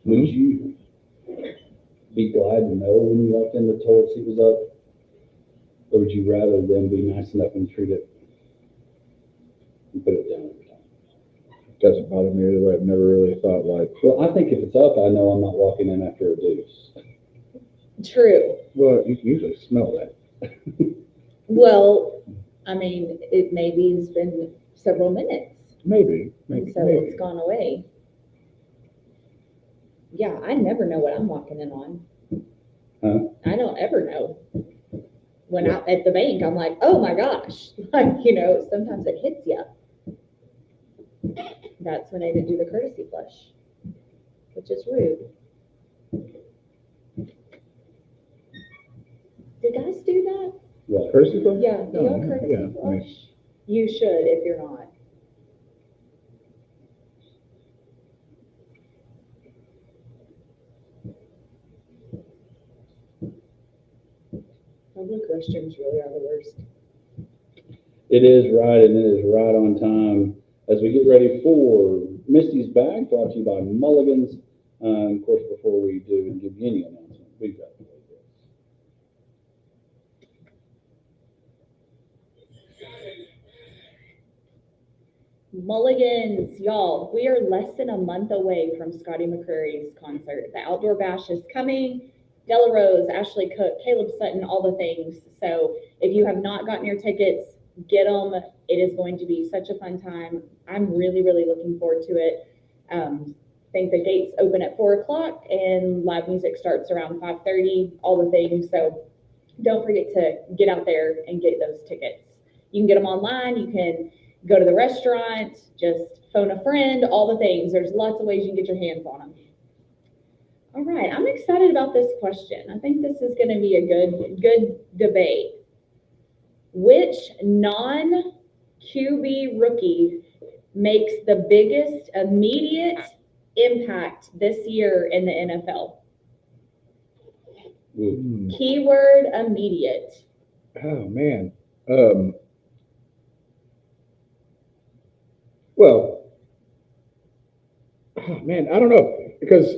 would you be glad to know when you walked in the toilet seat was up? Or would you rather them be nice enough and treat it and put it down every time? Doesn't bother me either way. I've never really thought like, Well, I think if it's up, I know I'm not walking in after a deuce. True. well, you can usually smell that. Well, I mean, it maybe has been several minutes, Maybe. and so it's gone away. Yeah, I never know what I'm walking in on. Huh? I don't ever know. When out at the bank, I'm like, oh my gosh, like, sometimes it hits you. That's when they didn't do the courtesy flush, which is rude. Do guys do that? Right. Courtesy flush? Yeah, do y'all Yeah, courtesy yeah, I mean- flush? You should if you're not. Public restrooms really are the worst. It is right, and it is right on time as we get ready for Misty's Bag, brought to you by Mulligan's. Of course, before we do and give you any announcement, we've got to play this. Mulligans, y'all, we are less than a month away from Scotty McCreary's concert. The Outdoor Bash is coming. Della Rose, Ashley Cook, Caleb Sutton, all the things. So if you have not gotten your tickets, get them. It is going to be such a fun time. I'm really, really looking forward to it. I think the gates open at 4 o'clock and live music starts around 5:30, all the things. So don't forget to get out there and get those tickets. You can get them online. You can go to the restaurant, just phone a friend, all the things. There's lots of ways you can get your hands on them. All right, I'm excited about this question. I think this is going to be a good debate. Which non-QB rookie makes the biggest immediate impact this year in the NFL? Ooh. Keyword immediate. Oh, man. Well, oh, man, I don't know, because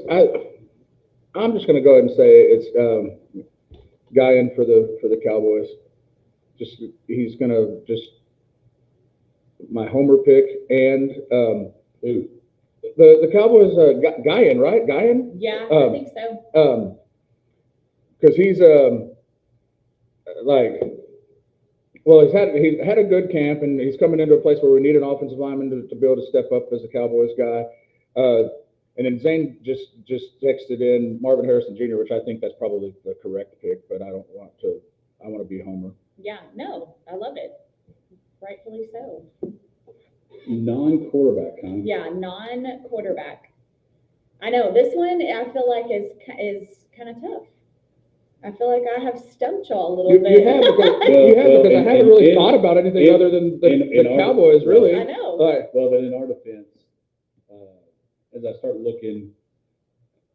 I'm just going to go ahead and say it's Guyan for the Cowboys. Just he's going to just my homer pick, and the Cowboys Guyan, right? Guyan? Yeah, I think so. Because he's well, he's had a good camp, and he's coming into a place where we need an offensive lineman to be able to step up as a Cowboys guy. And then Zane just texted in Marvin Harrison Jr., which I think that's probably the correct pick, but I want to be Homer. Yeah, no, I love it. Rightfully so. Non-quarterback, huh? Yeah, non-quarterback. I know this one I feel like is kind of tough. I feel like I have stumped y'all a little bit. You have because I haven't really thought about anything other than the Cowboys, really. I know. Well, but in our defense, as I start looking,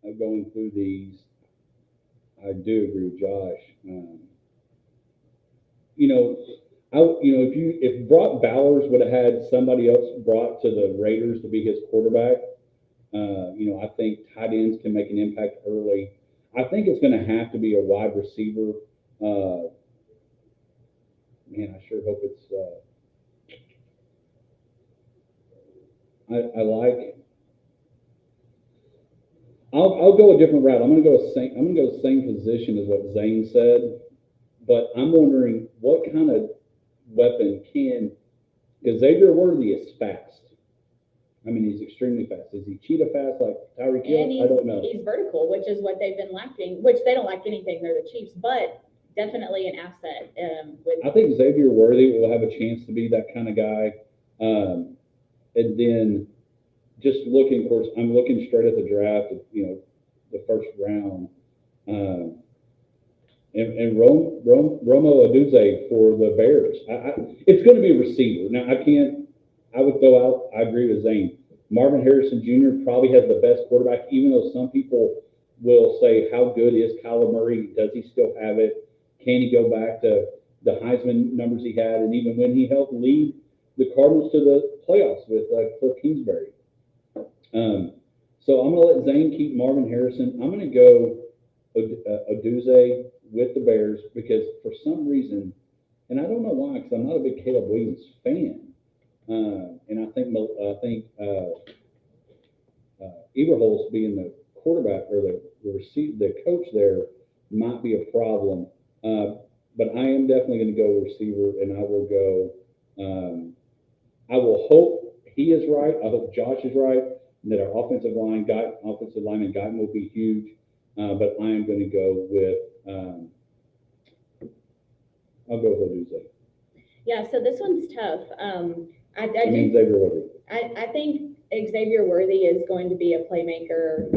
going through these, I do agree with Josh. If Brock Bowers would have had somebody else brought to the Raiders to be his quarterback, I think tight ends can make an impact early. I think it's going to have to be a wide receiver. Man, I sure hope it's. I'll go a different route. I'm going to go the same position as what Zane said, but I'm wondering what kind of weapon because Xavier Worthy is fast. I mean, he's extremely fast. Is he cheetah fast like Tyreek Hill? I don't know. He's vertical, which is what they've been lacking, which they don't lack anything. They're the Chiefs, but definitely an asset. I think Xavier Worthy will have a chance to be that kind of guy. And then just looking, of course, I'm looking straight at the draft, the first round. And Romo Aduze for the Bears. It's going to be a receiver. Now, I would throw out, I agree with Zane. Marvin Harrison Jr. probably has the best quarterback, even though some people will say, how good is Kyler Murray? Does he still have it? Can he go back to the Heisman numbers he had? And even when he helped lead the Cardinals to the playoffs with Cliff Kingsbury. So I'm going to let Zane keep Marvin Harrison. I'm going to go Aduze with the Bears because for some reason, and I don't know why, because I'm not a big Caleb Williams fan. And I think Eberholz being the quarterback or the coach there might be a problem. But I am definitely going to go receiver, and I will go. I will hope he is right. I hope Josh is right, and that our offensive lineman Guyton will be huge. But I am going to go with. I'll go with Aduze. Yeah, so this one's tough. I Xavier Worthy. I think Xavier Worthy is going to be a playmaker.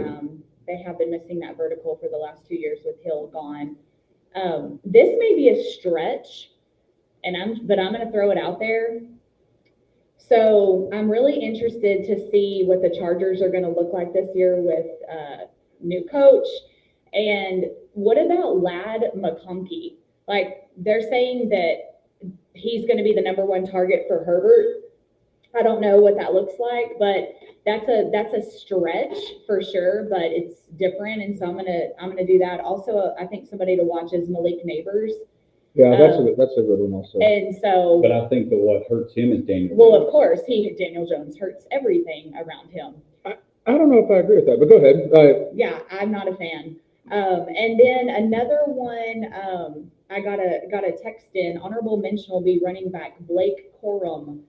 They have been missing that vertical for the last 2 years with Hill gone. This may be a stretch, but I'm going to throw it out there. So I'm really interested to see what the Chargers are going to look like this year with new coach. And what about Ladd McConkey? Like, they're saying that he's going to be the number one target for Herbert. I don't know what that looks like, but that's a stretch for sure, but it's different, and so I'm gonna do that. Also, I think somebody to watch is Malik Neighbors, Yeah, that's a good one also. and so. But I think that what hurts him is Daniel. Well, Jones. of course, Daniel Jones hurts everything around him. I don't know if I agree with that, but go ahead. Yeah, I'm not a fan. And then another one, I got a text in. Honorable mention will be running back Blake Corum,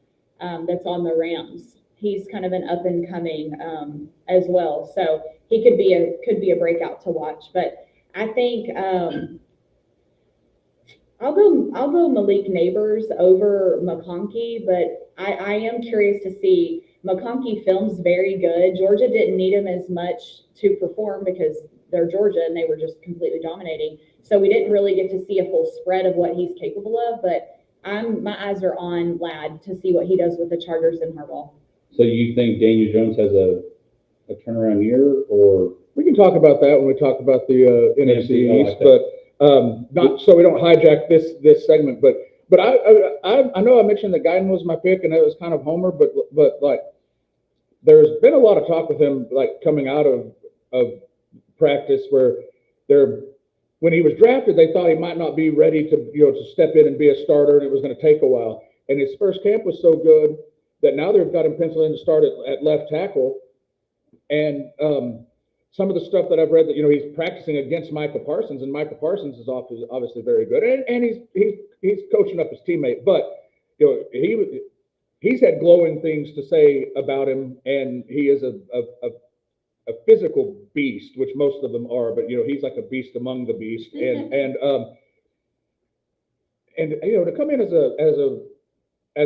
that's on the Rams. He's kind of an up and coming as well, so he could be a breakout to watch. But I think I'll go Malik Neighbors over McConkey, but I am curious to see. McConkey film's very good. Georgia didn't need him as much to perform because they're Georgia and they were just completely dominating. So we didn't really get to see a full spread of what he's capable of, but my eyes are on Ladd to see what he does with the Chargers and Harbaugh. So you think Daniel Jones has a turnaround year, or? We can talk about that when we talk about the NFC I like East, but not so we don't hijack this segment. But I know I mentioned that Guyton was my pick, and it was kind of homer, but like there's been a lot of talk with him like coming out of practice where when he was drafted, they thought he might not be ready to step in and be a starter, and it was going to take a while. And his first camp was so good that now they've got him penciled in to start at left tackle. And some of the stuff that I've read that he's practicing against Micah Parsons, and Micah Parsons is obviously very good, and he's coaching up his teammate. But he's had glowing things to say about him, and he is a physical beast, which most of them are. But he's like a beast among the beasts, and to come in as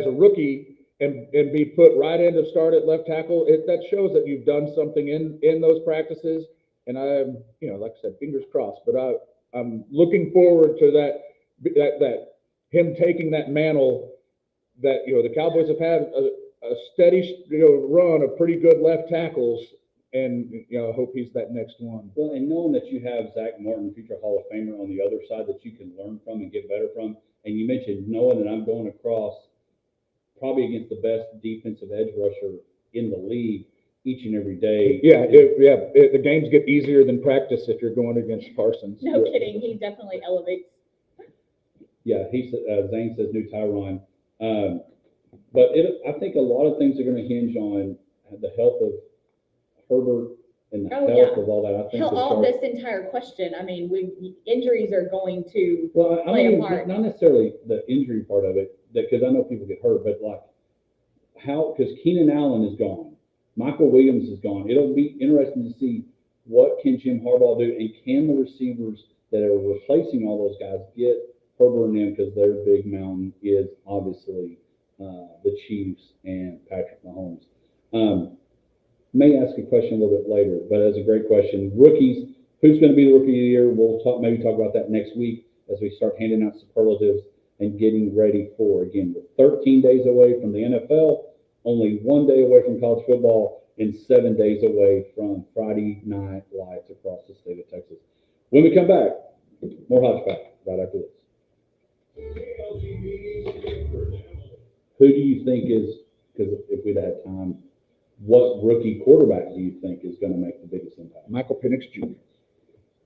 a rookie. And be put right in to start at left tackle, that shows that you've done something in those practices. And I'm, like I said, fingers crossed. But I'm looking forward to that him taking that mantle that the Cowboys have had a steady run of pretty good left tackles, and I hope he's that next one. Well, and knowing that you have Zach Martin, future Hall of Famer, on the other side that you can learn from and get better from, and you mentioned knowing that I'm going across probably against the best defensive edge rusher in the league each and every day. Yeah, the games get easier than practice if you're going against Parsons. No kidding, he definitely elevates. Yeah, Zane says new Tyron. But I think a lot of things are going to hinge on the health of Herbert and the health of all that. I think this entire question. I mean, injuries are going to play a part. Not necessarily the injury part of it, because I know people get hurt, but like because Keenan Allen is gone, Michael Williams is gone. It'll be interesting to see what can Jim Harbaugh do, and can the receivers that are replacing all those guys get Herbert and them, because their big mountain is obviously the Chiefs and Patrick Mahomes. May ask a question a little bit later, but that's a great question. Rookies, who's going to be the rookie of the year? We'll maybe talk about that next week as we start handing out superlatives and getting ready for, again, we're 13 days away from the NFL, only 1 day away from college football, and 7 days away from Friday night lights across the state of Texas. When we come back, more Hodge Pack right after this. Who do you think is, because if we'd had time, what rookie quarterback do you think is going to make the biggest impact? Michael Penix Jr.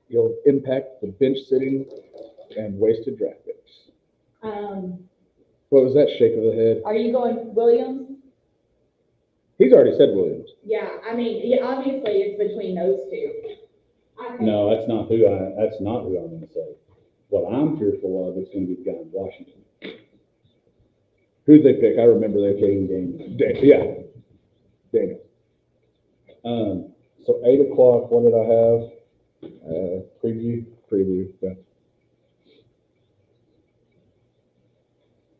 He'll impact the bench sitting and wasted draft picks. What was that shake of the head? Are you going Williams? He's already said Williams. Yeah, I mean, obviously it's between those two. No, that's not who I'm going to say. What I'm fearful of is going to be the guy in Washington. Who'd they pick? I remember they picked Daniel. Daniel. So 8 o'clock, what did I have? Preview. Yeah.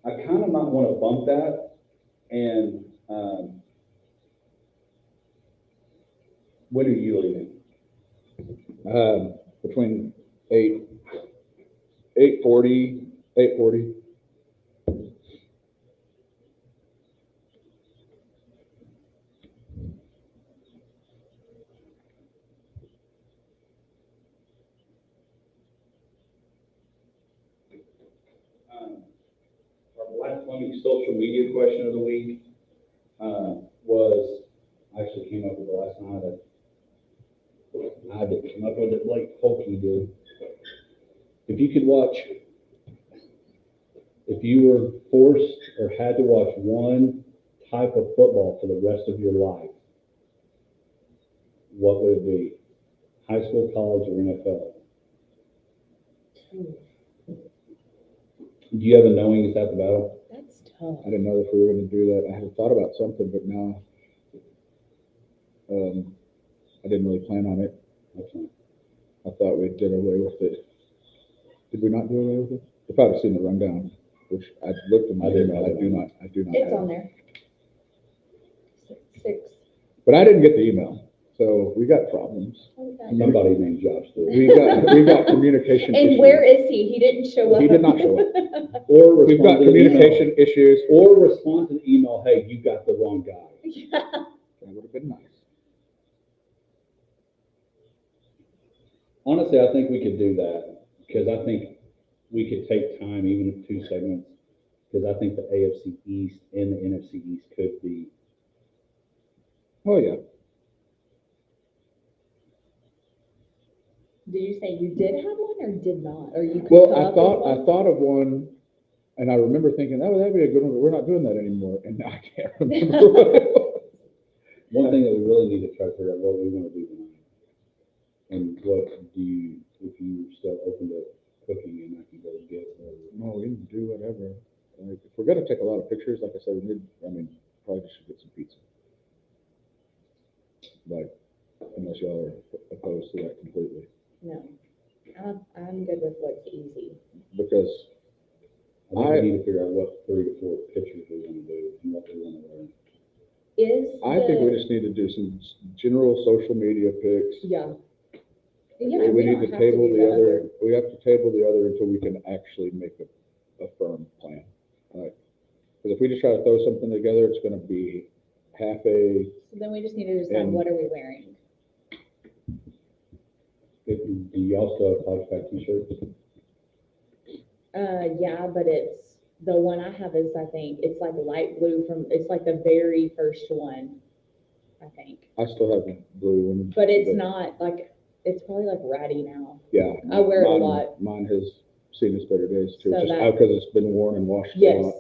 I kind of might want to bump that, and when are you leaving? Between 8:40. Our funny social media question of the week, was, I actually came up with it last night. I didn't come up with it, Blake Polkey did. If you were forced or had to watch one type of football for the rest of your life, what would it be? High school, college, or NFL? Do you have a knowing is that the battle? That's tough. I didn't know if we were gonna do that. I had thought about something, but now, I didn't really plan on it. Okay. I thought we did away with it. Did we not do away with it? If I'd have seen the rundown, which I looked at my email, I do not It's have on it. there. 6. But I didn't get the email, so we got problems. Somebody named Josh did. We got communication issues. And where is he? He didn't show up. He did not show up. Or We've got respond to the email. communication issues. Or respond to the email, hey, you got the wrong guy. That would have been nice. Honestly, I think we could do that, because I think we could take time, even if 2 segments, because I think the AFC East and the NFC East could be. Oh, yeah. Did you say you did have one or did not? Or you could Well, come I up with thought one? of one, and I remember thinking, oh, that'd be a good one, but we're not doing that anymore. And now I can't remember what it was. One thing that we really need to try to figure out what we want to do tonight. And what do you, if you're still open to cooking and I can go get, No, we can do whatever. Like, if we're gonna take a lot of pictures, like I said, probably just should get some pizza. Like, unless y'all are opposed to that completely. No. I'm good with what's easy. Because I think we need to figure out what 3 to 4 pictures we want to do and what we want to wear. I think we just need to do some general social media pics. Yeah. Yeah, We need don't to have table do the that other, we have to table the other until we can actually make a firm plan. Because if we just try to throw something together, it's gonna be half a, So then we just need to decide And- what are we wearing. Do y'all still have Hodge Pack t-shirts? Yeah, but it's, the one I have is, I think, it's like light blue it's like the very first one, I think. I still have a blue one. But it's not like, it's probably like ratty now. Yeah. I wear it a mine- lot. Mine has seen its better days too, So just that- because it's been worn and washed a Yes, lot.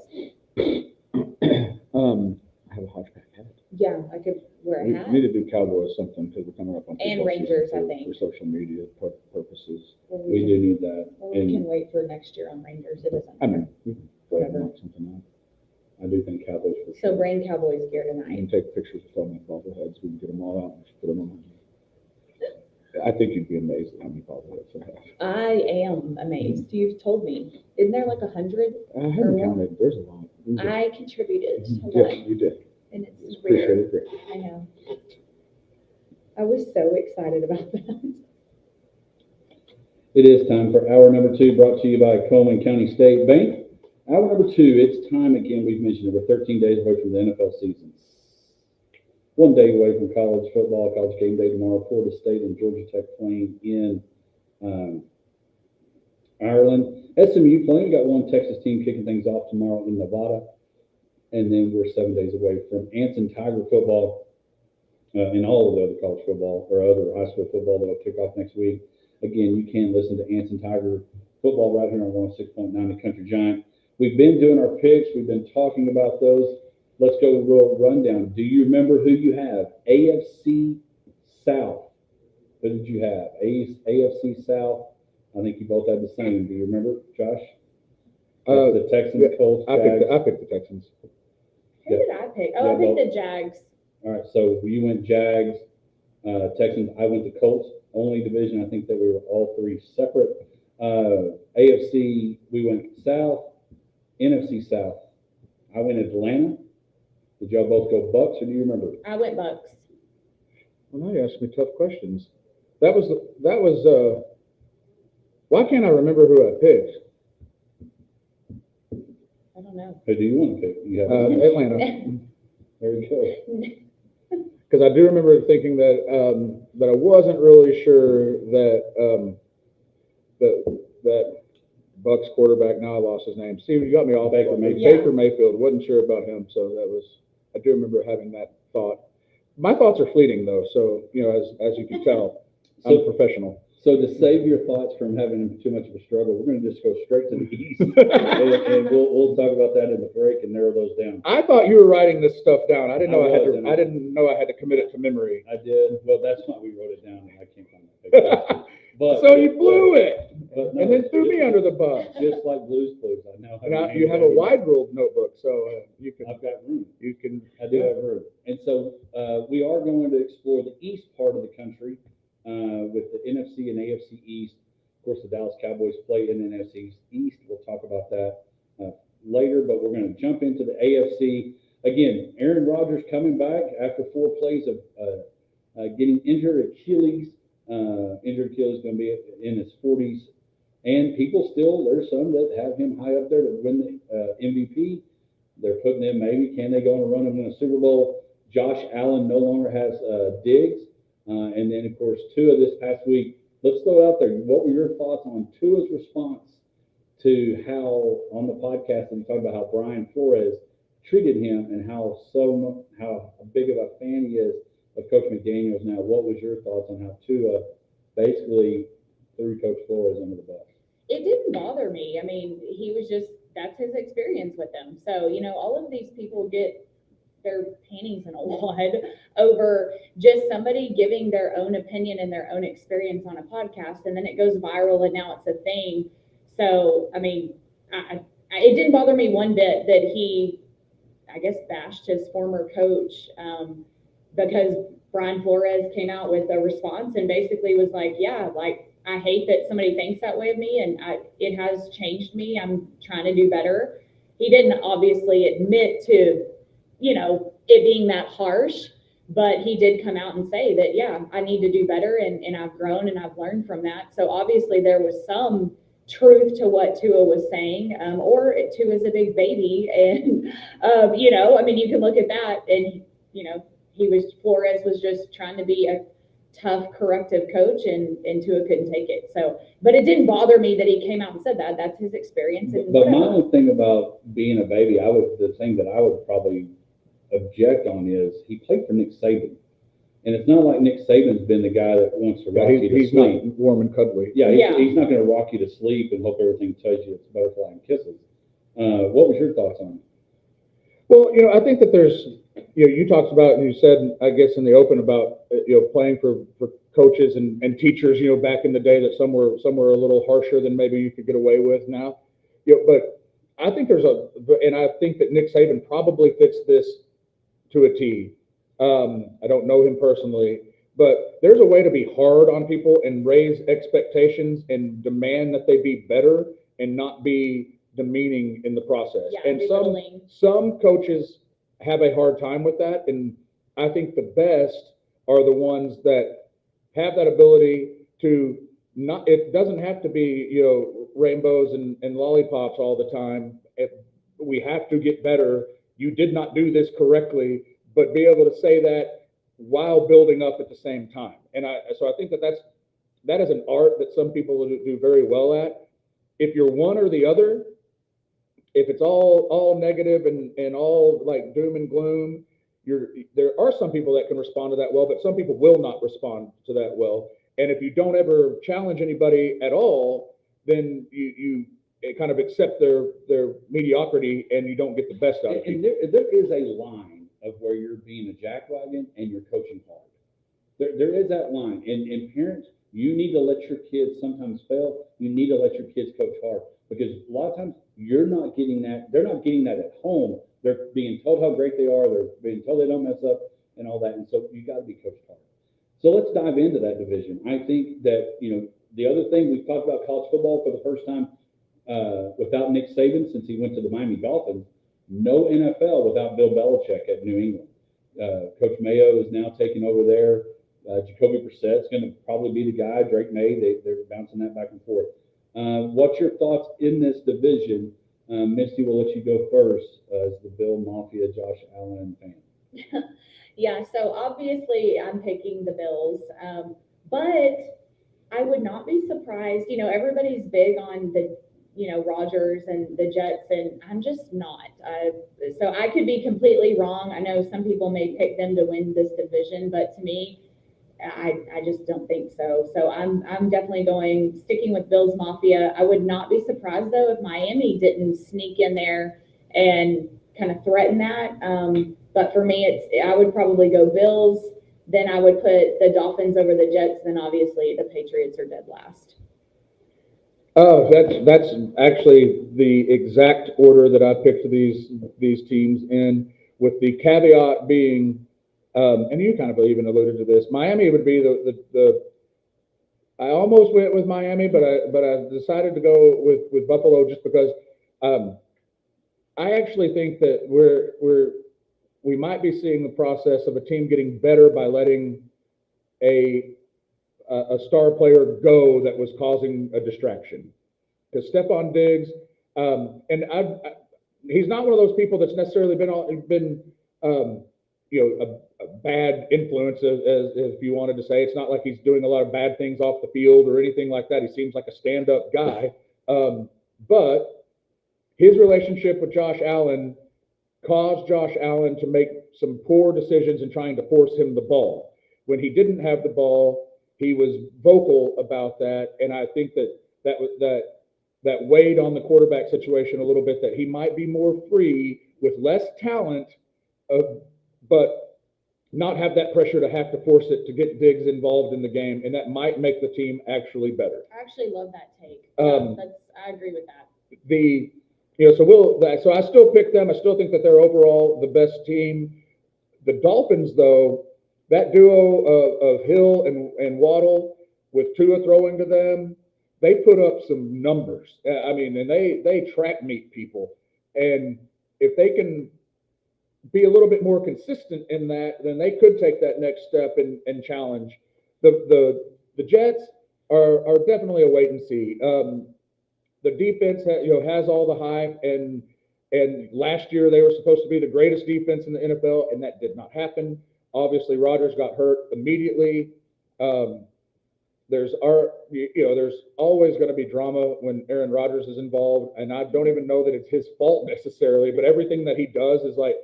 I have a Hodge Pack hat. yeah, I could wear We a hat. need to do Cowboys something because we're coming up on. And football Rangers, season I for- think. For social media purposes. Or We do need that. or we can And wait for next year on Rangers, it doesn't I matter. mean, we can go ahead and Whatever. knock something out. I do think Cowboys for So sure. bring Cowboys gear We tonight. can take pictures of all my bobbleheads. We can get them all out and just put them on. I think you'd be amazed at how many bobbleheads I have. I am amazed. You've told me. Isn't there like 100? I haven't Or counted. There's a lot. We did. I contributed to Yes, one, you did. and it's Appreciate rare. it greatly. I know. I was so excited about that. It is time for hour number 2, brought to you by Coleman County State Bank. Hour number 2, it's time again, we've mentioned it, we're 13 days away from the NFL season. 1 day away from college football, college game day tomorrow, Florida State and Georgia Tech playing in Ireland. SMU playing, we got one Texas team kicking things off tomorrow in Nevada. And then we're 7 days away from Anson Tiger football and all of the other college football or other high school football that will kick off next week. Again, you can listen to Anson Tiger football right here on 106.9 The Country Giant. We've been doing our picks. We've been talking about those. Let's go real rundown. Do you remember who you have? AFC South. Who did you have? AFC South. I think you both had the same. Do you remember, Josh? That's the Texans, yeah, Colts, Jags. I picked the Texans. Who did I pick? Oh, Yeah, I picked both. the Jags. All right, so you went Jags, Texans. I went the Colts. Only division. I think that we were all 3 separate. AFC, we went South. NFC South. I went Atlanta. Did y'all both go Bucks, or do you remember? I went Bucks. Well, now you asked me tough questions. That was, why can't I remember who I picked? I don't know. Who do you want to pick? You have Atlanta. there you go. Because I do remember thinking that I wasn't really sure that Bucks quarterback. Now I lost his name. Steve, you got me off. Baker Mayfield. Baker Mayfield. Wasn't sure about him, so I do remember having that thought. My thoughts are fleeting though, so as you can tell, I'm a professional. So to save your thoughts from having too much of a struggle, we're going to just go straight to the East, and we'll talk about that in the break and narrow those down. I thought you were writing this stuff down. I didn't know I didn't know I had to commit it to memory. I did. Well, that's why we wrote it down, and I can't find it. But so you blew it, no, and then threw me under the bus. Just like Blue's Clues, I know. Now you have a wide ruled notebook, so you can. I've got room. You can. I do have room, and so we are going to explore the east part of the country with the NFC and AFC East. Of course, the Dallas Cowboys play in the NFC East. We'll talk about that later, but we're going to jump into the AFC. Again, Aaron Rodgers coming back after 4 plays of getting injured Achilles. Injured Achilles going to be in his 40s. And there's some that have him high up there to win the MVP. They're putting in maybe, can they go on a run and win a Super Bowl? Josh Allen no longer has Diggs. And then, of course, Tua this past week. Let's throw it out there. What were your thoughts on Tua's response to how, on the podcast, and talk about how Brian Flores treated him and how big of a fan he is of Coach McDaniels now? What was your thoughts on how Tua basically threw Coach Flores under the bus? It didn't bother me. I mean, that's his experience with them. So, all of these people get their panties in a wad over just somebody giving their own opinion and their own experience on a podcast, and then it goes viral and now it's a thing. So, I mean, it didn't bother me one bit that he, I guess, bashed his former coach because Brian Flores came out with a response and basically was like, yeah, like, I hate that somebody thinks that way of me, and it has changed me. I'm trying to do better. He didn't obviously admit to, it being that harsh, but he did come out and say that, yeah, I need to do better, and I've grown and I've learned from that. So obviously there was some truth to what Tua was saying, or Tua's a big baby, and, I mean, you can look at that, and, Flores was just trying to be a tough, corrective coach, and Tua couldn't take it. So, but it didn't bother me that he came out and said that. That's his experience. But my only thing about being a baby, the thing that I would probably object on is he played for Nick Saban. And it's not like Nick Saban's been the guy that wants to rock you to he's sleep. Not warm and cuddly. Yeah, he's not going to rock you to sleep and hope everything tells you it's butterfly and kisses. What was your thoughts on it? Well, I think that there's, you talked about, and you said, I guess in the open about, playing for coaches and teachers, back in the day that some were a little harsher than maybe you could get away with now. But I think and I think that Nick Saban probably fits this to a T. I don't know him personally, but there's a way to be hard on people and raise expectations and demand that they be better and not be demeaning in the process. Yeah, and some coaches have a hard time with that, and I think the best are the ones that have that ability to not. It doesn't have to be rainbows and lollipops all the time. If we have to get better, you did not do this correctly, but be able to say that while building up at the same time. And so I think that is an art that some people do very well at. If you're one or the other, if it's all negative and all like doom and gloom, there are some people that can respond to that well, but some people will not respond to that well. And if you don't ever challenge anybody at all, then you kind of accept their mediocrity, and you don't get the best out of people. And there is a line of where you're being a jackwagon and you're coaching hard. There is that line. And parents, you need to let your kids sometimes fail. You need to let your kids coach hard, because a lot of times you're not getting that. They're not getting that at home. They're being told how great they are. They're being told they don't mess up and all that. And so you got to be coached hard. So let's dive into that division. I think that, the other thing, we've talked about college football for the first time without Nick Saban since he went to the Miami Dolphins. No NFL without Bill Belichick at New England. Coach Mayo is now taking over there. Jacoby Brissett's going to probably be the guy. Drake May, they're bouncing that back and forth. What's your thoughts in this division? Misty, we'll let you go first as the Bill Mafia, Josh Allen fan. Yeah, so obviously I'm picking the Bills, but I would not be surprised. Everybody's big on the Rodgers and the Jets, and I'm just not. So I could be completely wrong. I know some people may pick them to win this division, but to me, I just don't think so. So I'm definitely sticking with Bills Mafia. I would not be surprised though if Miami didn't sneak in there and kind of threaten that. But for me, I would probably go Bills. Then I would put the Dolphins over the Jets. Then obviously the Patriots are dead last. Oh, that's actually the exact order that I picked these teams in, with the caveat being, and you kind of even alluded to this, Miami would be the I almost went with Miami, but I decided to go with Buffalo just because I actually think that we might be seeing the process of a team getting better by letting a star player go that was causing a distraction. Because Stephon Diggs, he's not one of those people that's necessarily been a bad influence, as if you wanted to say. It's not like he's doing a lot of bad things off the field or anything like that. He seems like a stand-up guy. But his relationship with Josh Allen caused Josh Allen to make some poor decisions in trying to force him the ball. When he didn't have the ball, he was vocal about that, and I think that weighed on the quarterback situation a little bit, that he might be more free with less talent, but not have that pressure to have to force it to get Diggs involved in the game, and that might make the team actually better. I actually love that take. I agree with that. So I still pick them. I still think that they're overall the best team. The Dolphins, though, that duo of Hill and Waddle with Tua throwing to them, they put up some numbers. And they track meet people. And if they can be a little bit more consistent in that, then they could take that next step and challenge. The Jets are definitely a wait and see. The defense has all the hype, and last year they were supposed to be the greatest defense in the NFL, and that did not happen. Obviously, Rodgers got hurt immediately. There's always going to be drama when Aaron Rodgers is involved, and I don't even know that it's his fault necessarily, but everything that he does is like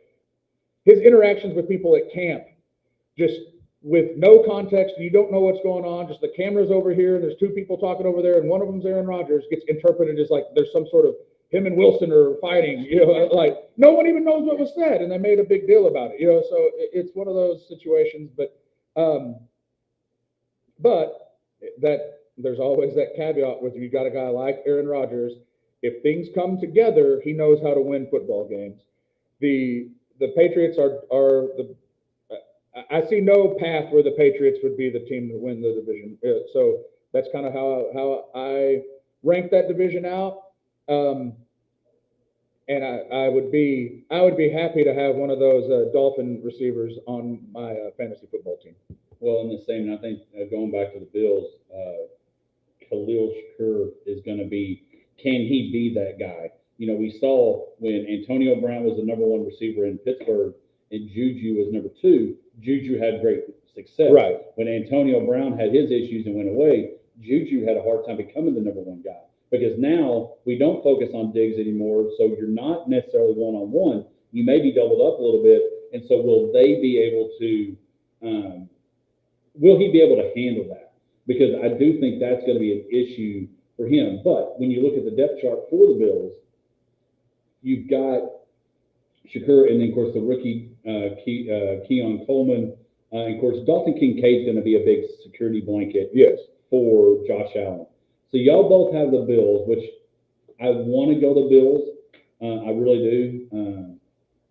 his interactions with people at camp, just with no context, you don't know what's going on, just the camera's over here, and there's two people talking over there, and one of them's Aaron Rodgers, gets interpreted as like there's some sort of him and Wilson are fighting, like no one even knows what was said, and they made a big deal about it, so it's one of those situations, but that there's always that caveat with you got a guy like Aaron Rodgers, if things come together, he knows how to win football games. The Patriots are I see no path where the Patriots would be the team to win the division. So that's kind of how I rank that division out. And I would be happy to have one of those Dolphin receivers on my fantasy football team. Well, in the same, I think going back to the Bills, Khalil Shakur is going to be. Can he be that guy? We saw when Antonio Brown was the number one receiver in Pittsburgh and Juju was number two. Juju had great success. Right. When Antonio Brown had his issues and went away, Juju had a hard time becoming the number one guy. Because now we don't focus on Diggs anymore, so you're not necessarily one-on-one. You may be doubled up a little bit, and so will he be able to handle that? Because I do think that's going to be an issue for him. But when you look at the depth chart for the Bills, you've got Shakur, and then, of course, the rookie Keon Coleman. And, of course, Dalton Kincaid's going to be a big security blanket for Josh Allen. So y'all both have the Bills, which I want to go the Bills. I really do.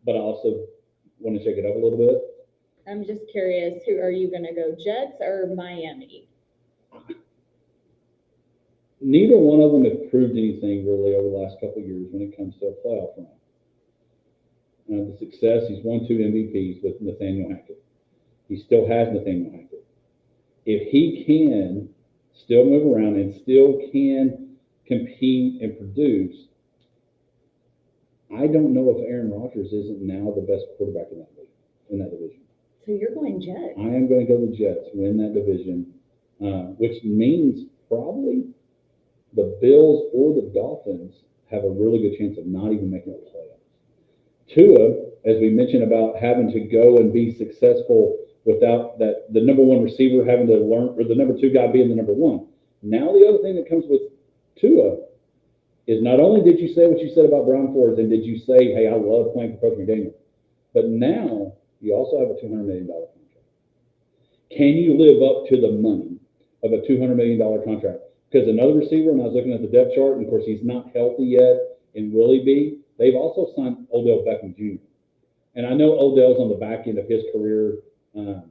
But I also want to shake it up a little bit. I'm just curious, who are you going to go, Jets or Miami? Neither one of them have proved anything really over the last couple of years when it comes to a playoff run. The success, he's won 2 MVPs with Nathaniel Hackett. He still has Nathaniel Hackett. If he can still move around and still can compete and produce, I don't know if Aaron Rodgers isn't now the best quarterback in that division. So you're going Jets. I am going to go the Jets, win that division, which means probably the Bills or the Dolphins have a really good chance of not even making the playoffs. Tua, as we mentioned about having to go and be successful without the number one receiver having to learn, or the number two guy being the number one. Now the other thing that comes with Tua is not only did you say what you said about Brian Flores, and did you say, hey, I love playing for Coach McDaniel, but now you also have a $200 million contract. Can you live up to the money of a $200 million contract? Because another receiver, and I was looking at the depth chart, and of course he's not healthy yet, and will he be? They've also signed Odell Beckham Jr. And I know Odell's on the back end of his career, and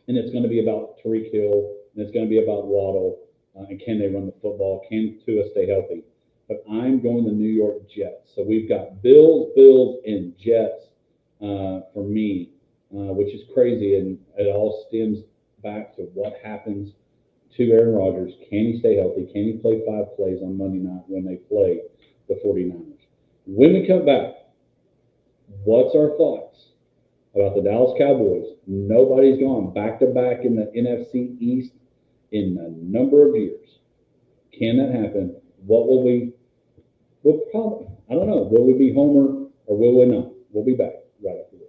it's going to be about Tariq Hill, and it's going to be about Waddle, and can they run the football? Can Tua stay healthy? But I'm going the New York Jets. So we've got Bills, and Jets for me, which is crazy, and it all stems back to what happens to Aaron Rodgers. Can he stay healthy? Can he play 5 plays on Monday night when they play the 49ers? When we come back, what's our thoughts about the Dallas Cowboys? Nobody's gone back-to-back in the NFC East in a number of years. Can that happen? What will we, probably, I don't know. Will we be Homer or will we not? We'll be back right after this.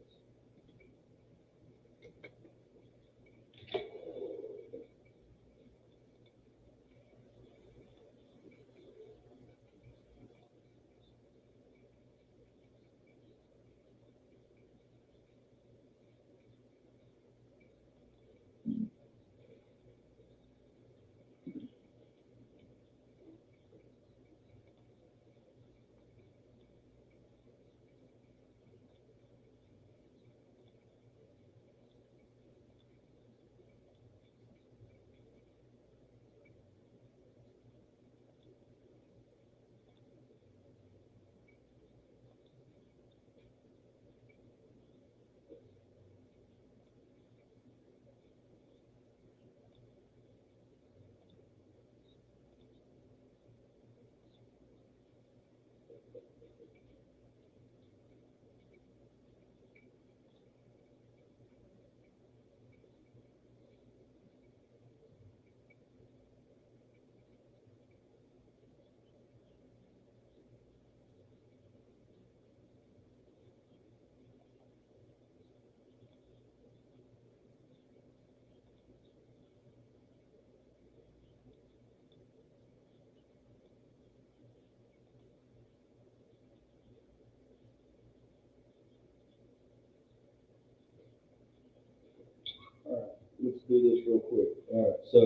All right, let's do this real quick. All right, so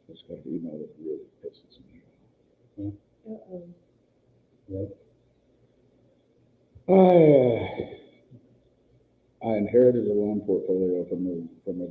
just got the email that really pisses me off. What? I inherited a loan portfolio from a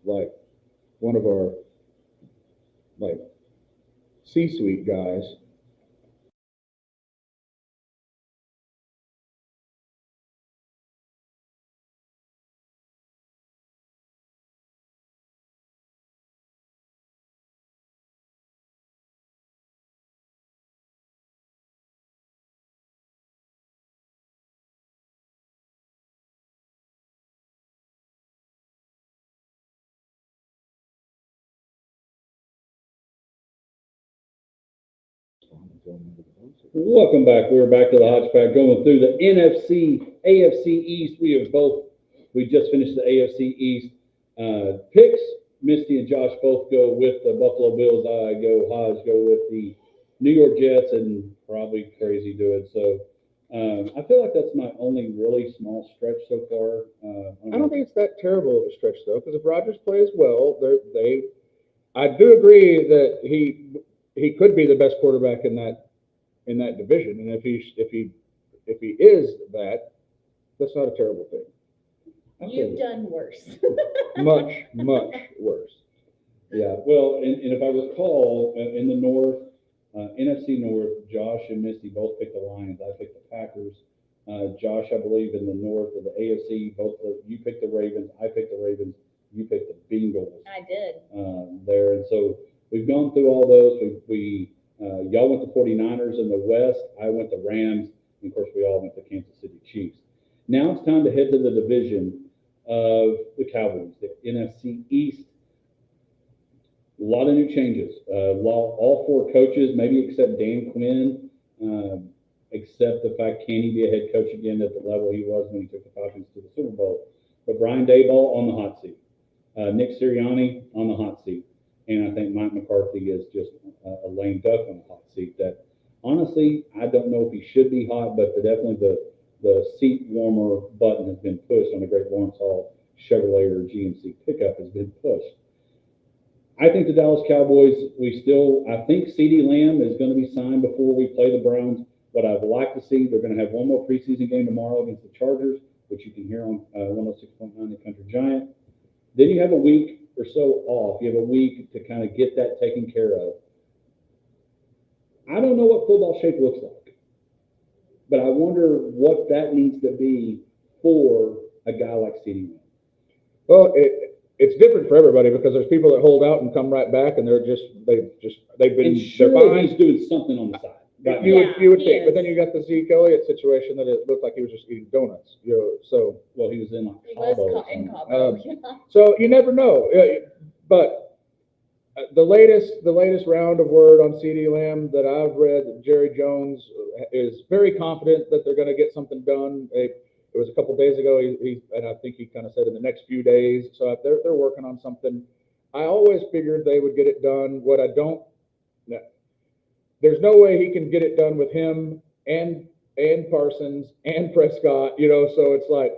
like one of our like C-suite guys. Welcome back. We're back to the Hodge Pack going through the NFC, AFC East. We just finished the AFC East picks. Misty and Josh both go with the Buffalo Bills. Hodge go with the New York Jets, and probably crazy do it. So I feel like that's my only really small stretch so far. I don't think it's that terrible of a stretch though, because if Rodgers plays well, I do agree that he could be the best quarterback in that division, and if he is that, that's not a terrible thing. You've done worse. Much worse. Yeah, well, and if I recall, in the North, NFC North, Josh and Misty both picked the Lions. I picked the Packers. Josh, I believe, in the North of the AFC, you picked the Ravens. I picked the Ravens. You picked the Bengals. I did. There, and so we've gone through all those. Y'all went the 49ers in the West. I went the Rams. And of course, we all went the Kansas City Chiefs. Now it's time to head to the division of the Cowboys, the NFC East. A lot of new changes. All four coaches, maybe except Dan Quinn, except the fact, can he be a head coach again at the level he was when he took the Falcons to the Super Bowl? But Brian Daboll on the hot seat. Nick Sirianni on the hot seat. And I think Mike McCarthy is just a lame duck on the hot seat that, honestly, I don't know if he should be hot, but definitely the seat warmer button has been pushed on the great Lawrence Hall Chevrolet or GMC pickup has been pushed. I think the Dallas Cowboys, I think CeeDee Lamb is going to be signed before we play the Browns. What I'd like to see, they're going to have one more preseason game tomorrow against the Chargers, which you can hear on 106.9 The Country Giant. Then you have a week or so off. You have a week to kind of get that taken care of. I don't know what football shape looks like, but I wonder what that needs to be for a guy like CeeDee Lamb. Well, it's different for everybody because there's people that hold out and come right back, and they've been. And surely he's doing something on the side. Right? You would think, but then you got the Zeke Elliott situation that it looked like he was just eating donuts. So well, he was in He was in Cabo. So you never know, but the latest round of word on CeeDee Lamb that I've read, Jerry Jones is very confident that they're going to get something done. It was a couple days ago, and I think he kind of said in the next few days. So they're working on something. I always figured they would get it done. There's no way he can get it done with him and Parsons and Prescott. So it's like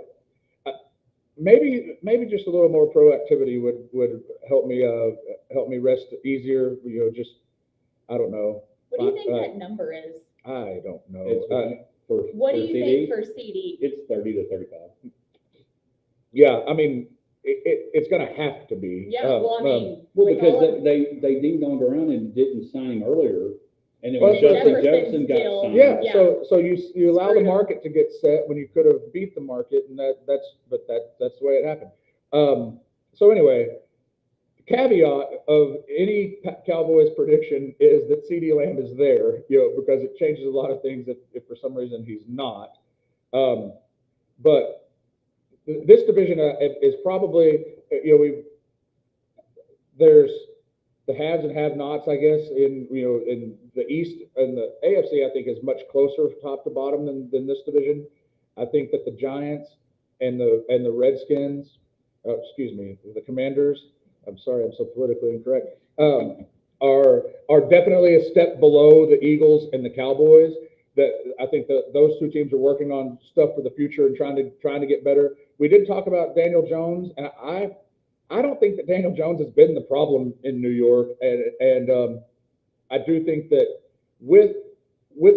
maybe just a little more proactivity would help me rest easier. I don't know. What do you think that number is? I don't know. What do you think for CD? It's 30 to 35. Yeah, I mean, it's going to have to be. Yeah, well, I mean, because they ding-donged around and didn't sign him earlier, and it Well, was Justin Jefferson got signed. Yeah, Yeah. so you allow the market to get set when you could have beat the market, and that's the way it happened. So anyway, the caveat of any Cowboys prediction is that CeeDee Lamb is there, because it changes a lot of things if for some reason he's not. But this division is probably, there's the haves and have-nots, I guess, in the East, and the AFC, I think, is much closer top to bottom than this division. I think that the Giants and the Redskins, the Commanders, I'm sorry, I'm so politically incorrect, are definitely a step below the Eagles and the Cowboys. That I think that those two teams are working on stuff for the future and trying to get better. We did talk about Daniel Jones, and I don't think that Daniel Jones has been the problem in New York, and I do think that with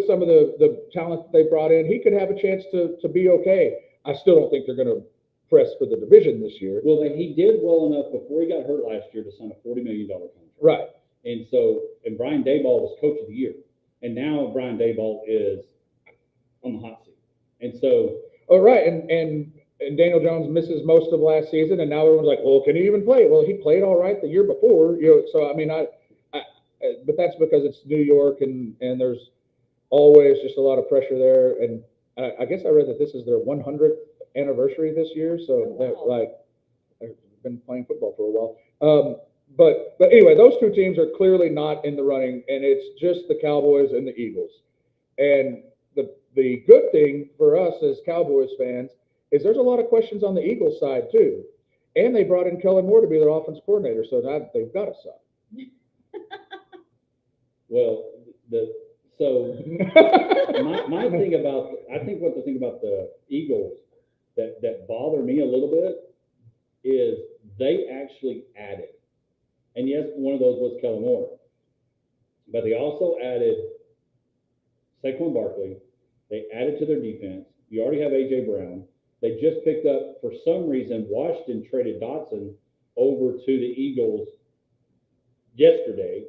some of the talent that they brought in, he could have a chance to be okay. I still don't think they're going to press for the division this year. Well, he did well enough before he got hurt last year to sign a $40 million contract. Right. And Brian Daboll was coach of the year. And now Brian Daboll is on the hot seat. And so. Oh, right. And Daniel Jones misses most of last season. And now everyone's like, well, can he even play? Well, he played all right the year before. So, I mean, but that's because it's New York and there's always just a lot of pressure there. And I guess I read that this is their 100th anniversary this year. So they've been playing football for a while. But anyway, those two teams are clearly not in the running, and it's just the Cowboys and the Eagles. And the good thing for us as Cowboys fans is there's a lot of questions on the Eagles side too. And they brought in Kellen Moore to be their offense coordinator, so now they've got a son. Well, my thing about, I think what the thing about the Eagles that bother me a little bit is they actually added. And yes, one of those was Kellen Moore. But they also added Saquon Barkley. They added to their defense. You already have A.J. Brown. They just picked up, for some reason, Washington traded Dotson over to the Eagles yesterday.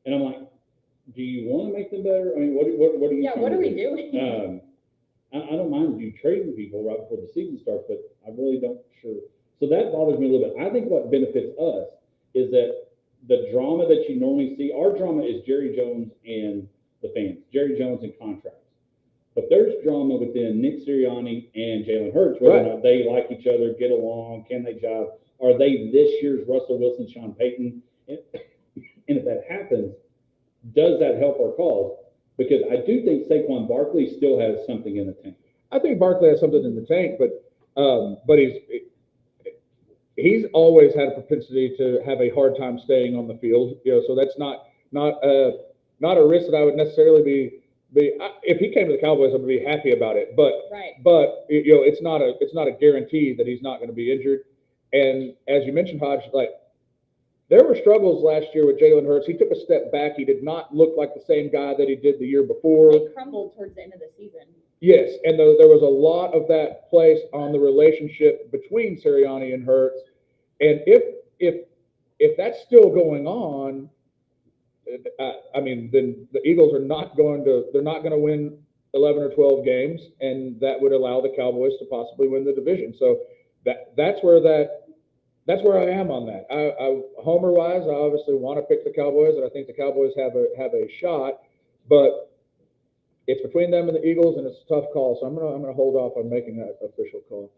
And I'm like, do you want to make them better? I mean, what are you? Yeah, what are we doing? I don't mind you trading people right before the season starts, but I really don't sure. So that bothers me a little bit. I think what benefits us is that the drama that you normally see, our drama is Jerry Jones and the fans, Jerry Jones and contracts. But there's drama within Nick Sirianni and Jalen Hurts, whether or not they like each other, get along, can they jive? Are they this year's Russell Wilson, Sean Payton? And if that happens, does that help our cause? Because I do think Saquon Barkley still has something in the tank. I think Barkley has something in the tank, but he's always had a propensity to have a hard time staying on the field. So that's not a risk that I would necessarily be. If he came to the Cowboys, I would be happy about it. But it's not a guarantee that he's not going to be injured. And as you mentioned, Hodge, there were struggles last year with Jalen Hurts. He took a step back. He did not look like the same guy that he did the year before. He crumbled towards the end of the season. Yes, and there was a lot of that placed on the relationship between Sirianni and Hurts. And if that's still going on, I mean, then the Eagles are not going to win 11 or 12 games, and that would allow the Cowboys to possibly win the division. So that's where I am on that. Homer wise, I obviously want to pick the Cowboys, and I think the Cowboys have a shot, but it's between them and the Eagles, and it's a tough call. So I'm gonna hold off on making that official call.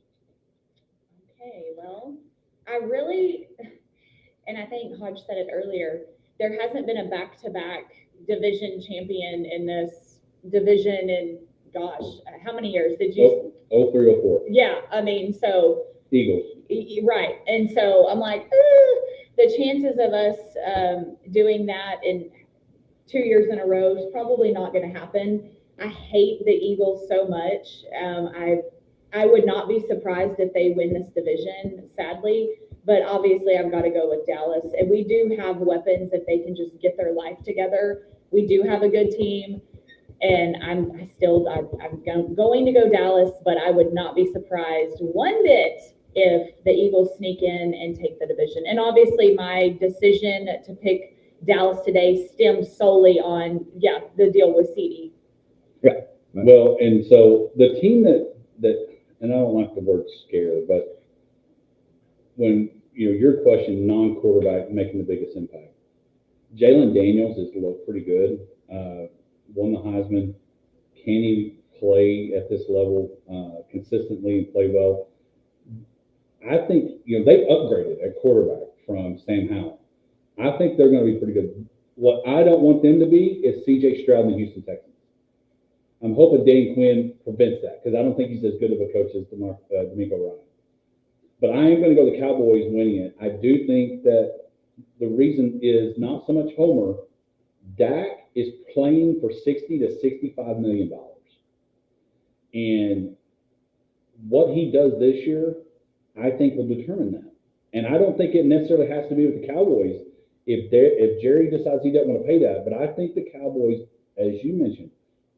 Okay, well, and I think Hodge said it earlier, there hasn't been a back-to-back division champion in this division in, gosh, how many years did you? 03, 04. Yeah, I mean, so. Eagles. Right, and so I'm like, the chances of us doing that in 2 years in a row is probably not going to happen. I hate the Eagles so much. I would not be surprised if they win this division, sadly. But obviously, I've got to go with Dallas. And we do have weapons if they can just get their life together. We do have a good team. And I'm going to go Dallas, but I would not be surprised one bit if the Eagles sneak in and take the division. And obviously, my decision to pick Dallas today stems solely on, the deal with CD. Yeah. Well, and so the team that, and I don't like the word scare, but when, your question, non-quarterback making the biggest impact. Jalen Daniels has looked pretty good. Won the Heisman. Can he play at this level consistently and play well? I think, they upgraded at quarterback from Sam Howell. I think they're going to be pretty good. What I don't want them to be is C.J. Stroud and the Houston Texans. I'm hoping Dan Quinn prevents that because I don't think he's as good of a coach as D'Amico Ryan. But I am going to go the Cowboys winning it. I do think that the reason is not so much Homer. Dak is playing for $60 to $65 million. And what he does this year, I think will determine that. And I don't think it necessarily has to be with the Cowboys if Jerry decides he doesn't want to pay that. But I think the Cowboys, as you mentioned,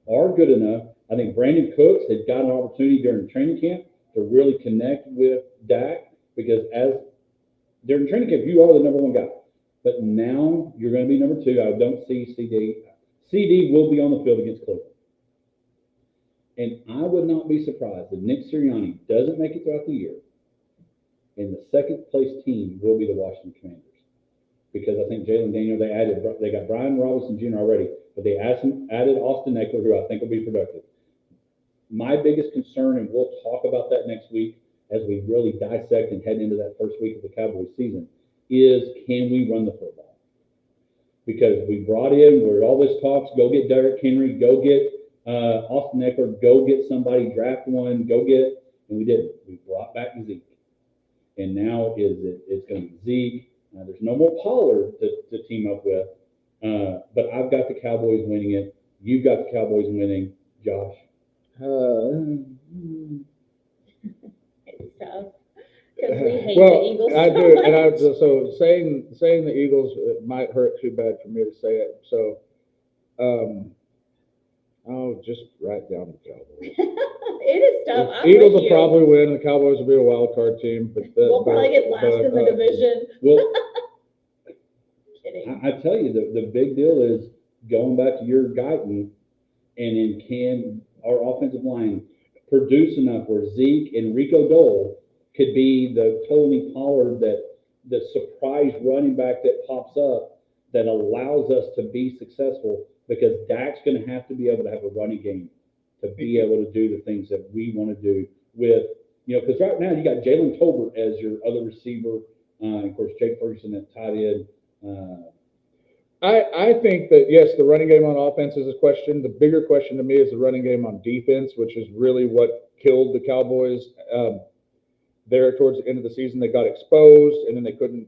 are good enough. I think Brandon Cooks had got an opportunity during training camp to really connect with Dak, because as during training camp, you are the number one guy. But now you're going to be number two. I don't see CD. CD will be on the field against Cleveland. And I would not be surprised if Nick Sirianni doesn't make it throughout the year, and the second place team will be the Washington Commanders. Because I think Jalen Daniel, they got Brian Robinson Jr. already, but they added Austin Eckler, who I think will be productive. My biggest concern, and we'll talk about that next week as we really dissect and head into that first week of the Cowboys season, is can we run the football? Because we brought in, where all this talks, go get Derrick Henry, go get Austin Eckler, go get somebody, draft one, and we didn't. We brought back Zeke. And now it's going to be Zeke. There's no more Pollard to team up with. But I've got the Cowboys winning it. You've got the Cowboys winning. Josh? It's tough. Because we hate Well, the Eagles I so do, much. and so saying the Eagles, it might hurt too bad for me to say it. So, I'll just write down the Cowboys. It is tough. I'm Eagles with will you. probably win, and the Cowboys will be a wild card team. But We'll probably get last in the division. Well, Kidding. I tell you, the big deal is going back to your Guyton, and then can our offensive line produce enough where Zeke and Rico Dole could be the Tony Pollard, the surprise running back that pops up that allows us to be successful, because Dak's going to have to be able to have a running game to be able to do the things that we want to do with, because right now you got Jalen Tolbert as your other receiver, of course, Jake Ferguson at tight end. I think that, yes, the running game on offense is a question. The bigger question to me is the running game on defense, which is really what killed the Cowboys there towards the end of the season. They got exposed, and then they couldn't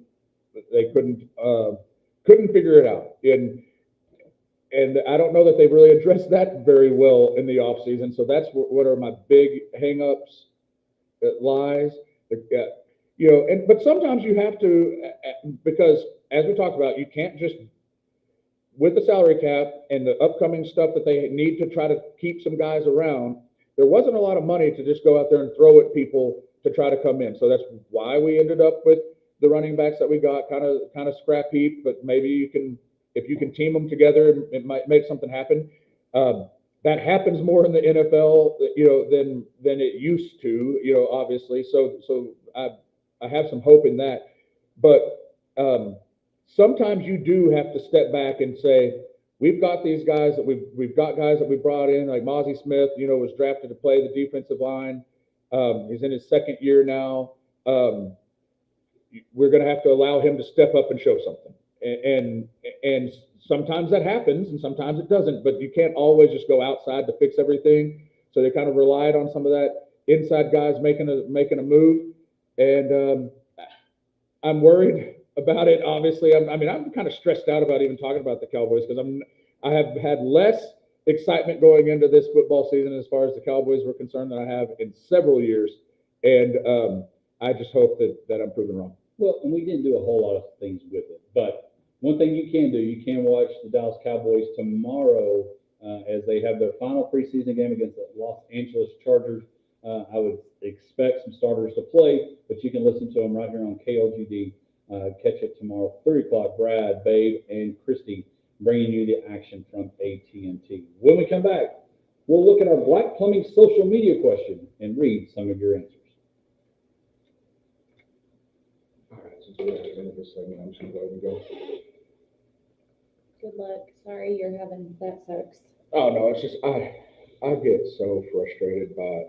figure it out. And I don't know that they've really addressed that very well in the offseason. So that's what are my big hang-ups, lies. But sometimes you have to, because as we talked about, you can't just, with the salary cap and the upcoming stuff that they need to try to keep some guys around, there wasn't a lot of money to just go out there and throw at people to try to come in. So that's why we ended up with the running backs that we got, kind of scrap heap, but maybe if you can team them together, it might make something happen. That happens more in the NFL, than it used to, obviously. So I have some hope in that, but sometimes you do have to step back and say, we've got these guys that we've got guys that we brought in, like Mozzie Smith, was drafted to play the defensive line. He's in his second year now. We're going to have to allow him to step up and show something. And sometimes that happens and sometimes it doesn't, but you can't always just go outside to fix everything. So they kind of relied on some of that inside guys making a move. And I'm worried about it. Obviously, I'm kind of stressed out about even talking about the Cowboys, because I have had less excitement going into this football season as far as the Cowboys were concerned than I have in several years. And I just hope that I'm proven wrong. Well, and we didn't do a whole lot of things with it, but one thing you can do, you can watch the Dallas Cowboys tomorrow as they have their final preseason game against the Los Angeles Chargers. I would expect some starters to play, but you can listen to them right here on KLGD. Catch it tomorrow, 3 o'clock. Brad, Babe, and Christy bringing you the action from AT&T. When we come back, we'll look at our Black Plumbing social media question and read some of your answers. All right, since we're at the end of this segment, I'm just going to go ahead and go. Good luck. Sorry you're having that sucks. Oh no, it's just I get so frustrated by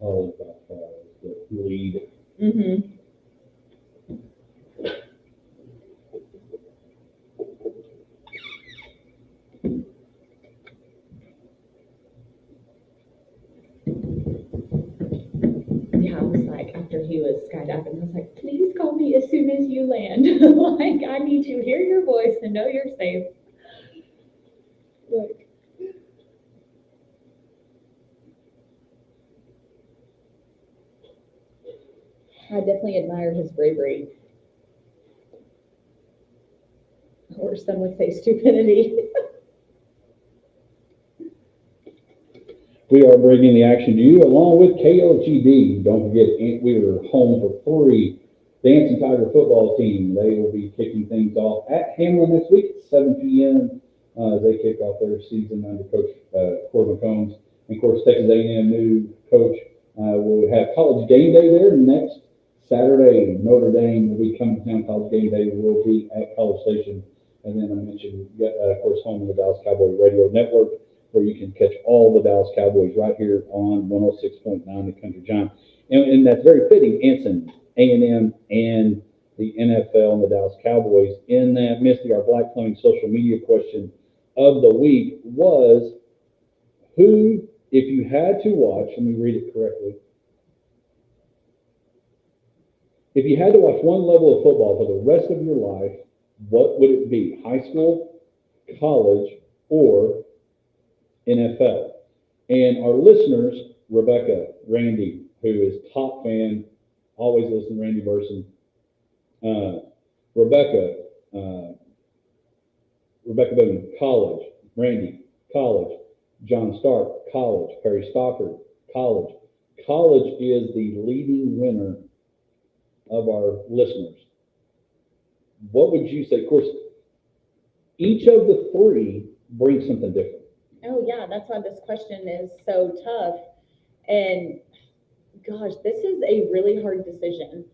All of the lead. Mm-hmm. Yeah, I was like, after he was skydiving, I was like, please call me as soon as you land. Like, I need to hear your voice and know you're safe. Like, I definitely admire his bravery. Or some would say stupidity. We are bringing the action to you along with KLGD. Don't forget, we are home for 3 Dancing Tiger football team. They will be kicking things off at Hamlin next week at 7 p.m. As they kick off their season under Coach Corbin Combs. And of course, Texas A&M new coach will have College Game Day there next Saturday. Notre Dame will be coming to town. College Game Day will be at College Station. And then I mentioned, of course, home of the Dallas Cowboy Radio Network, where you can catch all the Dallas Cowboys right here on 106.9 The Country Giant. And that's very fitting, Anson, A&M, and the NFL and the Dallas Cowboys. In that, Misty, our Black Plains social media question of the week was, who, if you had to watch, let me read it correctly, if you had to watch one level of football for the rest of your life, what would it be? High school, college, or NFL? And our listeners, Rebecca, Randy, who is top fan, always listen to Randy Burson. Rebecca Boone, college. Randy, college. John Stark, college. Perry Stockard, college. College is the leading winner of our listeners. What would you say? Of course, each of the 3 brings something different. Oh, yeah, that's why this question is so tough. And gosh, this is a really hard decision.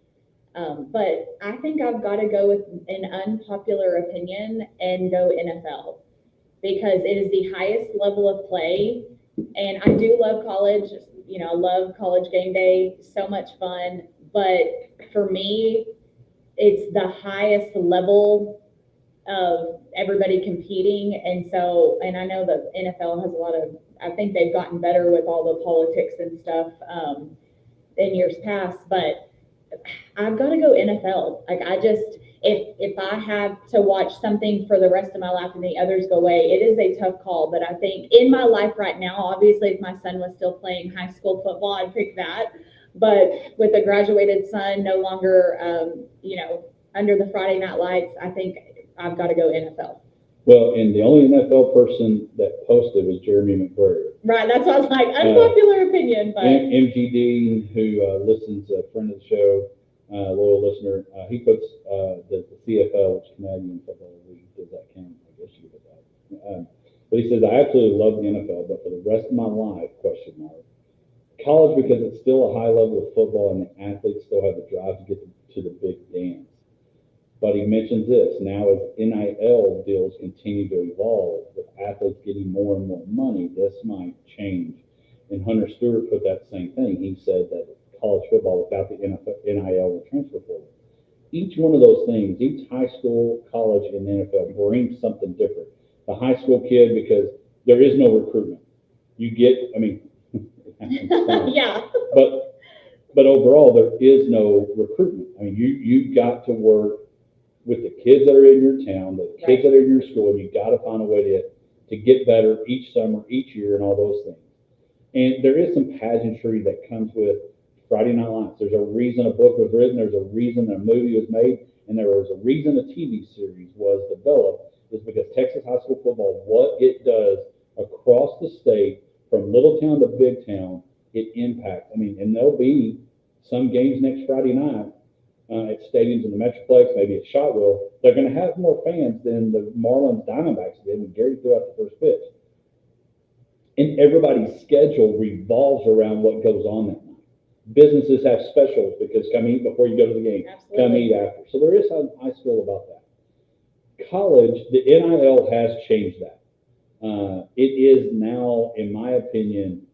But I think I've got to go with an unpopular opinion and go NFL, because it is the highest level of play. And I do love college. You know, I love College Game Day, so much fun. But for me, it's the highest level of everybody competing. And so, and I know the NFL has a lot of, I think they've gotten better with all the politics and stuff in years past, but I've got to go NFL. Like, I just, if I have to watch something for the rest of my life and the others go away, it is a tough call. But I think in my life right now, obviously, if my son was still playing high school football, I'd pick that. But with a graduated son, no longer, under the Friday night lights, I think I've got to go NFL. Well, and the only NFL person that posted was Jeremy McBurry. Right, that's what I was like, unpopular opinion, but. MGD, who listens, a friend of the show, loyal listener, he puts the CFL, which is Canadian Football League, does that count? I guess you could put that. But he says, I absolutely love the NFL, but for the rest of my life, question mark. College, because it's still a high level of football and the athletes still have the drive to get to the big dance. But he mentions this, now as NIL deals continue to evolve, with athletes getting more and more money, this might change. And Hunter Stewart put that same thing. He said that college football without the NIL and transfer portal. Each one of those things, each high school, college, and NFL brings something different. The high school kid, because there is no recruitment. You get, I mean, Yeah. but overall, there is no recruitment. I mean, you got to work with the kids that are in your town, the kids that are in your school, and you got to find a way to get better each summer, each year, and all those things. And there is some pageantry that comes with Friday Night Lights. There's a reason a book was written. There's a reason a movie was made, and there was a reason a TV series was developed. Is because Texas high school football, what it does across the state, from little town to big town, it impacts. I mean, and there'll be some games next Friday night at stadiums in the Metroplex, maybe at Shotwell. They're going to have more fans than the Marlins Diamondbacks did when Gary threw out the first pitch. And everybody's schedule revolves around what goes on that night. Businesses have specials because come eat before you go to the game. Absolutely. Come eat after. So there is something high school about that. College, the NIL has changed that. It is now, in my opinion,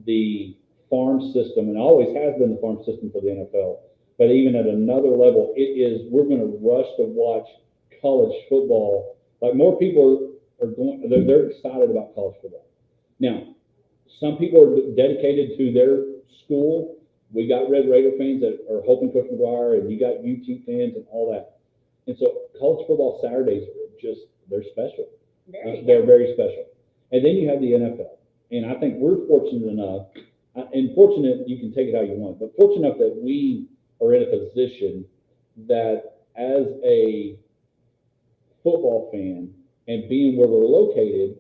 the farm system, and always has been the farm system for the NFL. But even at another level, we're going to rush to watch college football. Like more people are going, they're excited about college football. Now, some people are dedicated to their school. We got Red Raider fans that are hoping Coach McGuire, and you got UT fans and all that. And so college football Saturdays are they're special. They're very special. And then you have the NFL. And I think we're fortunate enough, and fortunate, you can take it how you want, but fortunate enough that we are in a position that as a football fan and being where we're located,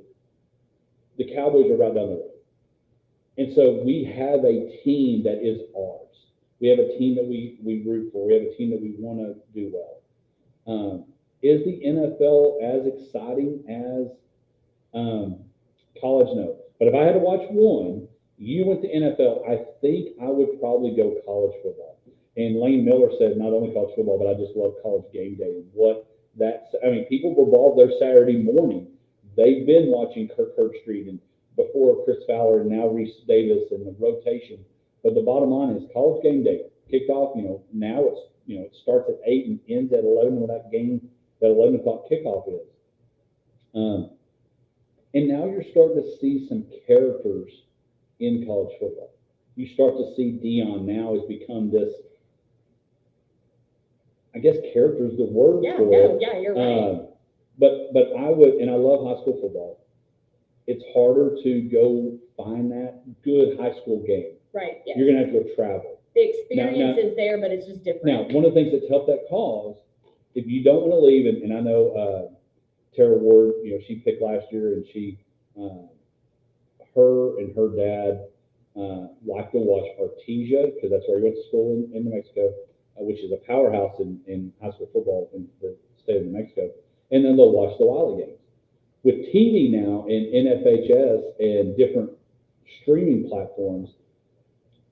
the Cowboys are right down the road. And so we have a team that is ours. We have a team that we root for. We have a team that we want to do well. Is the NFL as exciting as college? No. But if I had to watch one, you went to NFL, I think I would probably go college football. And Lane Miller said not only college football, but I just love college game day. And people revolve their Saturday morning. They've been watching Kirk Herbstreit and before Chris Fowler and now Reese Davis and the rotation. But the bottom line is college game day kicked off, now it starts at 8 and ends at 11 when that 11 o'clock kickoff is. And now you're starting to see some characters in college football. You start to see Dion now has become this, I guess character is the word for it. Yeah, you're right. But I would, and I love high school football. It's harder to go find that good high school game. Right. Yes. You're going to have to go travel. The experience is there, but it's just different. Now, one of the things that's helped that cause, if you don't want to leave, and I know Tara Ward, she picked last year, and her and her dad like to watch Artesia, because that's where he went to school in New Mexico, which is a powerhouse in high school football in the state of New Mexico. And then they'll watch the Wiley games. With TV now and NFHS and different streaming platforms,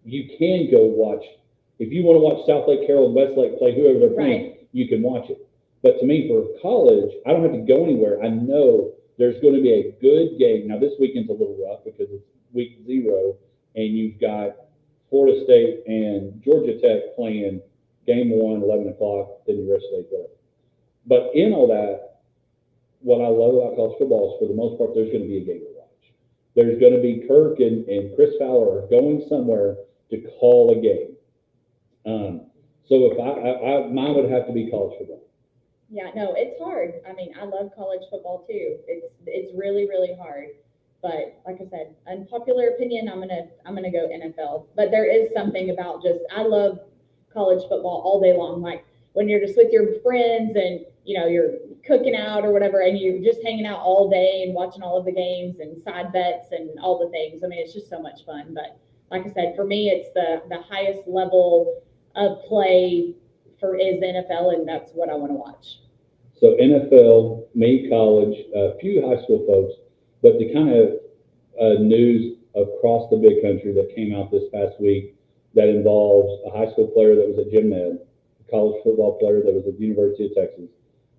you can go watch. If you want to watch South Lake Carroll and Westlake play whoever they're playing, you can watch it. But to me, for college, I don't have to go anywhere. I know there's going to be a good game. Now, this weekend's a little rough because it's week 0, and you've got Florida State and Georgia Tech playing game 1, 11 o'clock, then the rest of the day. But in all that, what I love about college football is, for the most part, there's going to be a game to watch. There's going to be Kirk and Chris Fowler going somewhere to call a game. So if mine would have to be college football. Yeah, no, it's hard. I mean, I love college football too. It's really, really hard. But like I said, unpopular opinion, I'm gonna go NFL. But there is something about I love college football all day long. Like when you're just with your friends and you're cooking out or whatever, and you're just hanging out all day and watching all of the games and side bets and all the things. I mean, it's just so much fun. But like I said, for me, it's the highest level of play is the NFL, and that's what I want to watch. So NFL, maybe college, a few high school folks, but the kind of news across the big country that came out this past week that involves a high school player that was at Jim Med, a college football player that was at the University of Texas,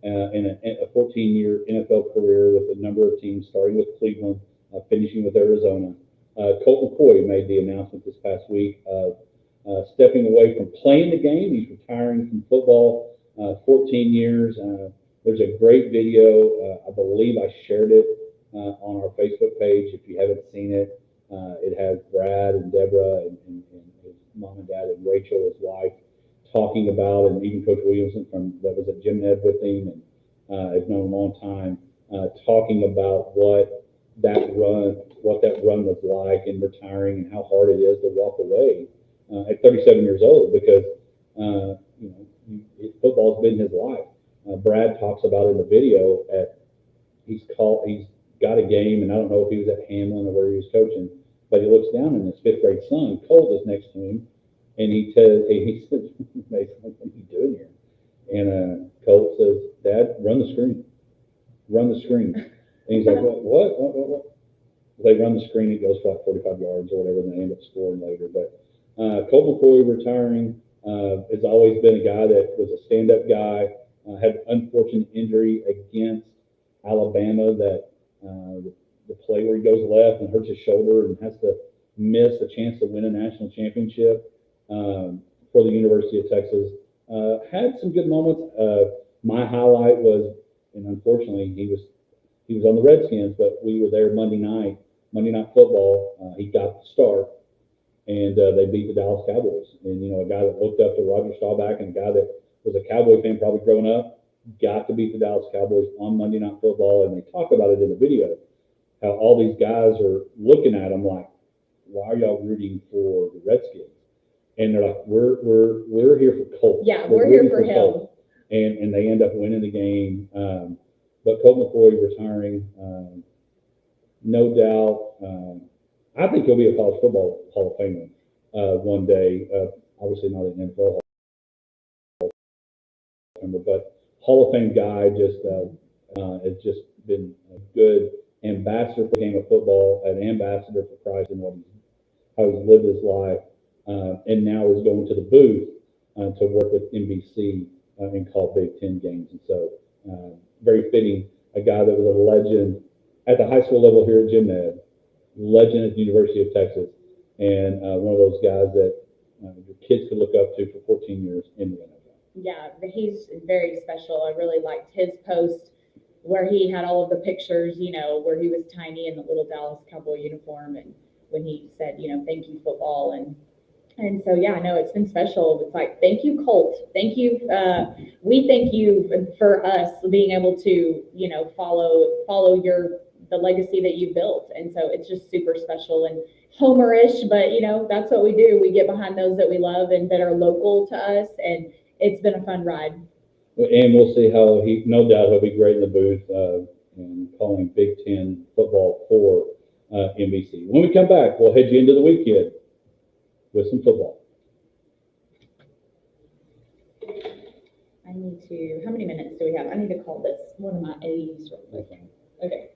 and a 14-year NFL career with a number of teams, starting with Cleveland, finishing with Arizona. Colt McCoy made the announcement this past week of stepping away from playing the game. He's retiring from football, 14 years. There's a great video. I believe I shared it on our Facebook page. If you haven't seen it, it has Brad and Deborah and his mom and dad and Rachel, his wife, talking about, and even Coach Williamson that was at Jim Ned with him, and I've known a long time, talking about what that run was like in retiring and how hard it is to walk away at 37 years old, because football's been his life. Brad talks about in the video he's got a game, and I don't know if he was at Hamlin or where he was coaching, but he looks down and his fifth grade son, Colt, is next to him, and he says, "Mason, what are you doing here?" And Colt says, "Dad, run the screen. Run the screen." And he's like, "What? They run the screen, it goes for like 45 yards or whatever, and they end up scoring later." But Colt McCoy retiring has always been a guy that was a stand-up guy, had an unfortunate injury against Alabama that the play where he goes left and hurts his shoulder and has to miss a chance to win a national championship for the University of Texas. Had some good moments. My highlight was, and unfortunately he was on the Redskins, but we were there Monday night football. He got the start, and they beat the Dallas Cowboys. And a guy that looked up to Roger Staubach and a guy that was a Cowboy fan probably growing up got to beat the Dallas Cowboys on Monday Night Football. And they talk about it in the video, how all these guys are looking at him like, "Why are y'all rooting for the Redskins?" And they're like, "We're here for Colt. Yeah, we're here for him." Colt." And they end up winning the game. But Colt McCoy retiring, no doubt. I think he'll be a college football Hall of Famer one day. Obviously not an NFL Hall of Famer, but Hall of Fame guy. Has just been a good ambassador for the game of football, an ambassador for Christ and how he's lived his life, and now is going to the booth to work with NBC and call Big Ten games. And so, very fitting. A guy that was a legend at the high school level here at Jim Ned, legend at the University of Texas, and one of those guys that your kids could look up to for 14 years in the NFL. Yeah, he's very special. I really liked his post where he had all of the pictures, where he was tiny in the little Dallas Cowboy uniform, and when he said, "Thank you, football," and so, yeah, no, it's been special. It's like, thank you, Colt. Thank you. We thank you for us being able to, follow the legacy that you built. And so it's just super special and Homerish, but that's what we do. We get behind those that we love and that are local to us. And it's been a fun ride. And we'll see how no doubt he'll be great in the booth and calling Big Ten football for NBC. When we come back, we'll head you into the weekend with some football. How many minutes do we have? I need to call this one of my A's real quick. Okay.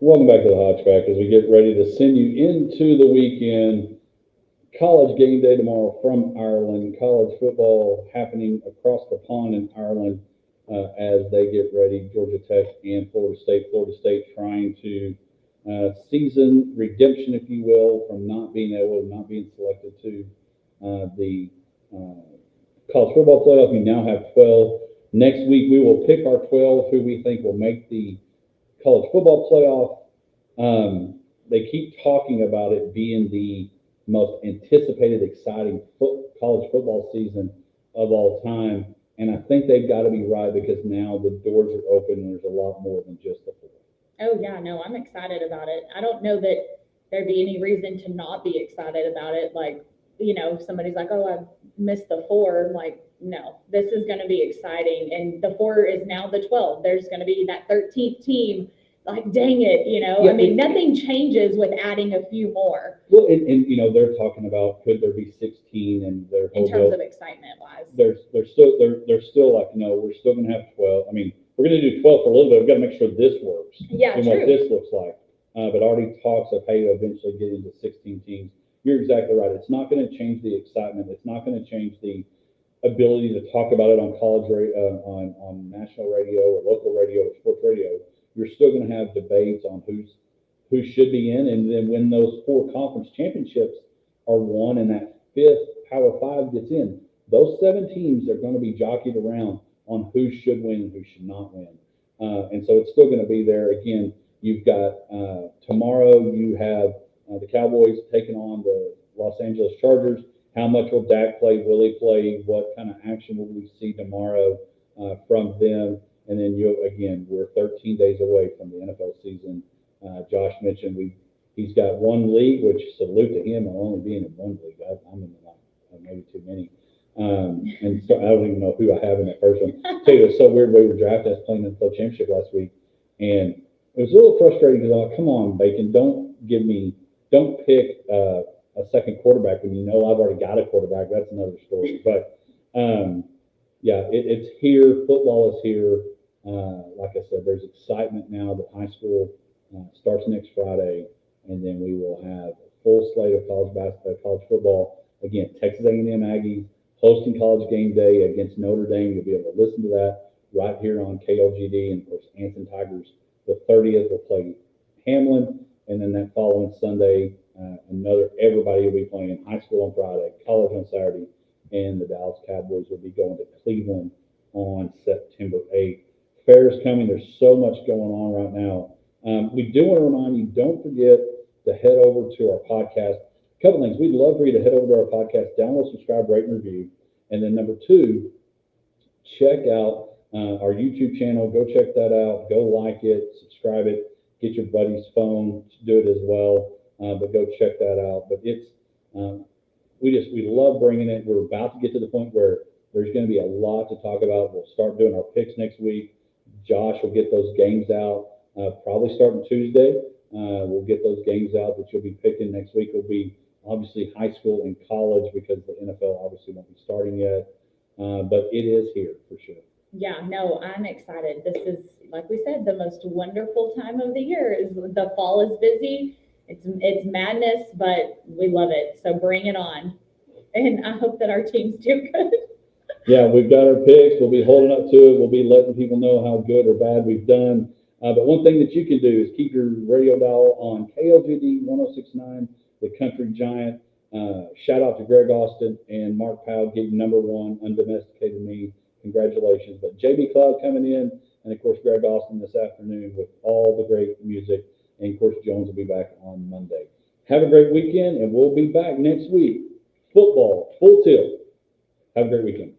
Welcome back to the Hodge Pack as we get ready to send you into the weekend. College game day tomorrow from Ireland. College football happening across the pond in Ireland as they get ready. Georgia Tech and Florida State. Florida State trying to season redemption, if you will, from not being selected to the college football playoff. We now have 12. Next week we will pick our 12 who we think will make the college football playoff. They keep talking about it being the most anticipated, exciting college football season of all time. And I think they've got to be right because now the doors are open and there's a lot more than just the four. Oh, yeah, no, I'm excited about it. I don't know that there'd be any reason to not be excited about it. Like, you know, somebody's like, oh, I missed the four. I'm like, no, this is going to be exciting. And the four is now the 12. There's going to be that 13th team. Like, dang it, you know, Yeah, I mean, nothing changes with adding a few more Well, and you know, they're talking about could there be 16 and their whole in terms deal. of excitement wise. They're still like, no, we're still going to have 12. I mean, we're going to do 12 for a little bit. We've got to make sure this works Yeah, and what true. this looks like. But already talks of, hey, eventually getting to 16 teams. You're exactly right. It's not going to change the excitement. It's not going to change the ability to talk about it on on national radio or local radio or sports radio. You're still going to have debates on who should be in, and then when those 4 conference championships are won and that 5th Power 5 gets in, those 7 teams are going to be jockeyed around on who should win and who should not win. And so it's still going to be there. Again, you've got tomorrow you have the Cowboys taking on the Los Angeles Chargers. How much will Dak play? Will he play? What kind of action will we see tomorrow from them? And then we're 13 days away from the NFL season. Josh mentioned he's got one league, which salute to him on only being in one league. I'm in maybe too many. And so I don't even know who I have in that first one. Tell you, it's so weird. We were drafted. I was playing in the championship last week, and it was a little frustrating because I'm like, come on, Bacon, don't pick a second quarterback when you know I've already got a quarterback. That's another story. But yeah, it's here. Football is here. Like I said, there's excitement now that high school starts next Friday, and then we will have a full slate of college basketball, college football. Again, Texas A&M Aggies hosting College Game Day against Notre Dame. You'll be able to listen to that right here on KLGD. And of course, Anson Tigers, the 30th, will play Hamlin, and then that following Sunday, everybody will be playing high school on Friday, college on Saturday, and the Dallas Cowboys will be going to Cleveland on September 8th. Fair is coming. There's so much going on right now. We do want to remind you, don't forget to head over to our podcast. A couple things. We'd love for you to head over to our podcast, download, subscribe, rate, and review. And then number 2, check out our YouTube channel. Go check that out. Go like it, subscribe it. Get your buddy's phone to do it as well. But go check that out. But it's we love bringing it. We're about to get to the point where there's going to be a lot to talk about. We'll start doing our picks next week. Josh will get those games out probably starting Tuesday. We'll get those games out that you'll be picking next week. Will be obviously high school and college because the NFL obviously won't be starting yet. But it is here for sure. Yeah, no, I'm excited. This is, like we said, the most wonderful time of the year. The fall is busy. It's madness, but we love it. So bring it on. And I hope that our teams do good. Yeah, we've got our picks. We'll be holding up to it. We'll be letting people know how good or bad we've done. But one thing that you can do is keep your radio dial on KLGD 106.9, the Country Giant. Shout out to Greg Austin and Mark Powell getting #1 undomesticated me. Congratulations. But JB Cloud coming in, and of course Greg Austin this afternoon with all the great music. And of course Jones will be back on Monday. Have a great weekend, and we'll be back next week. Football, full tilt. Have a great weekend.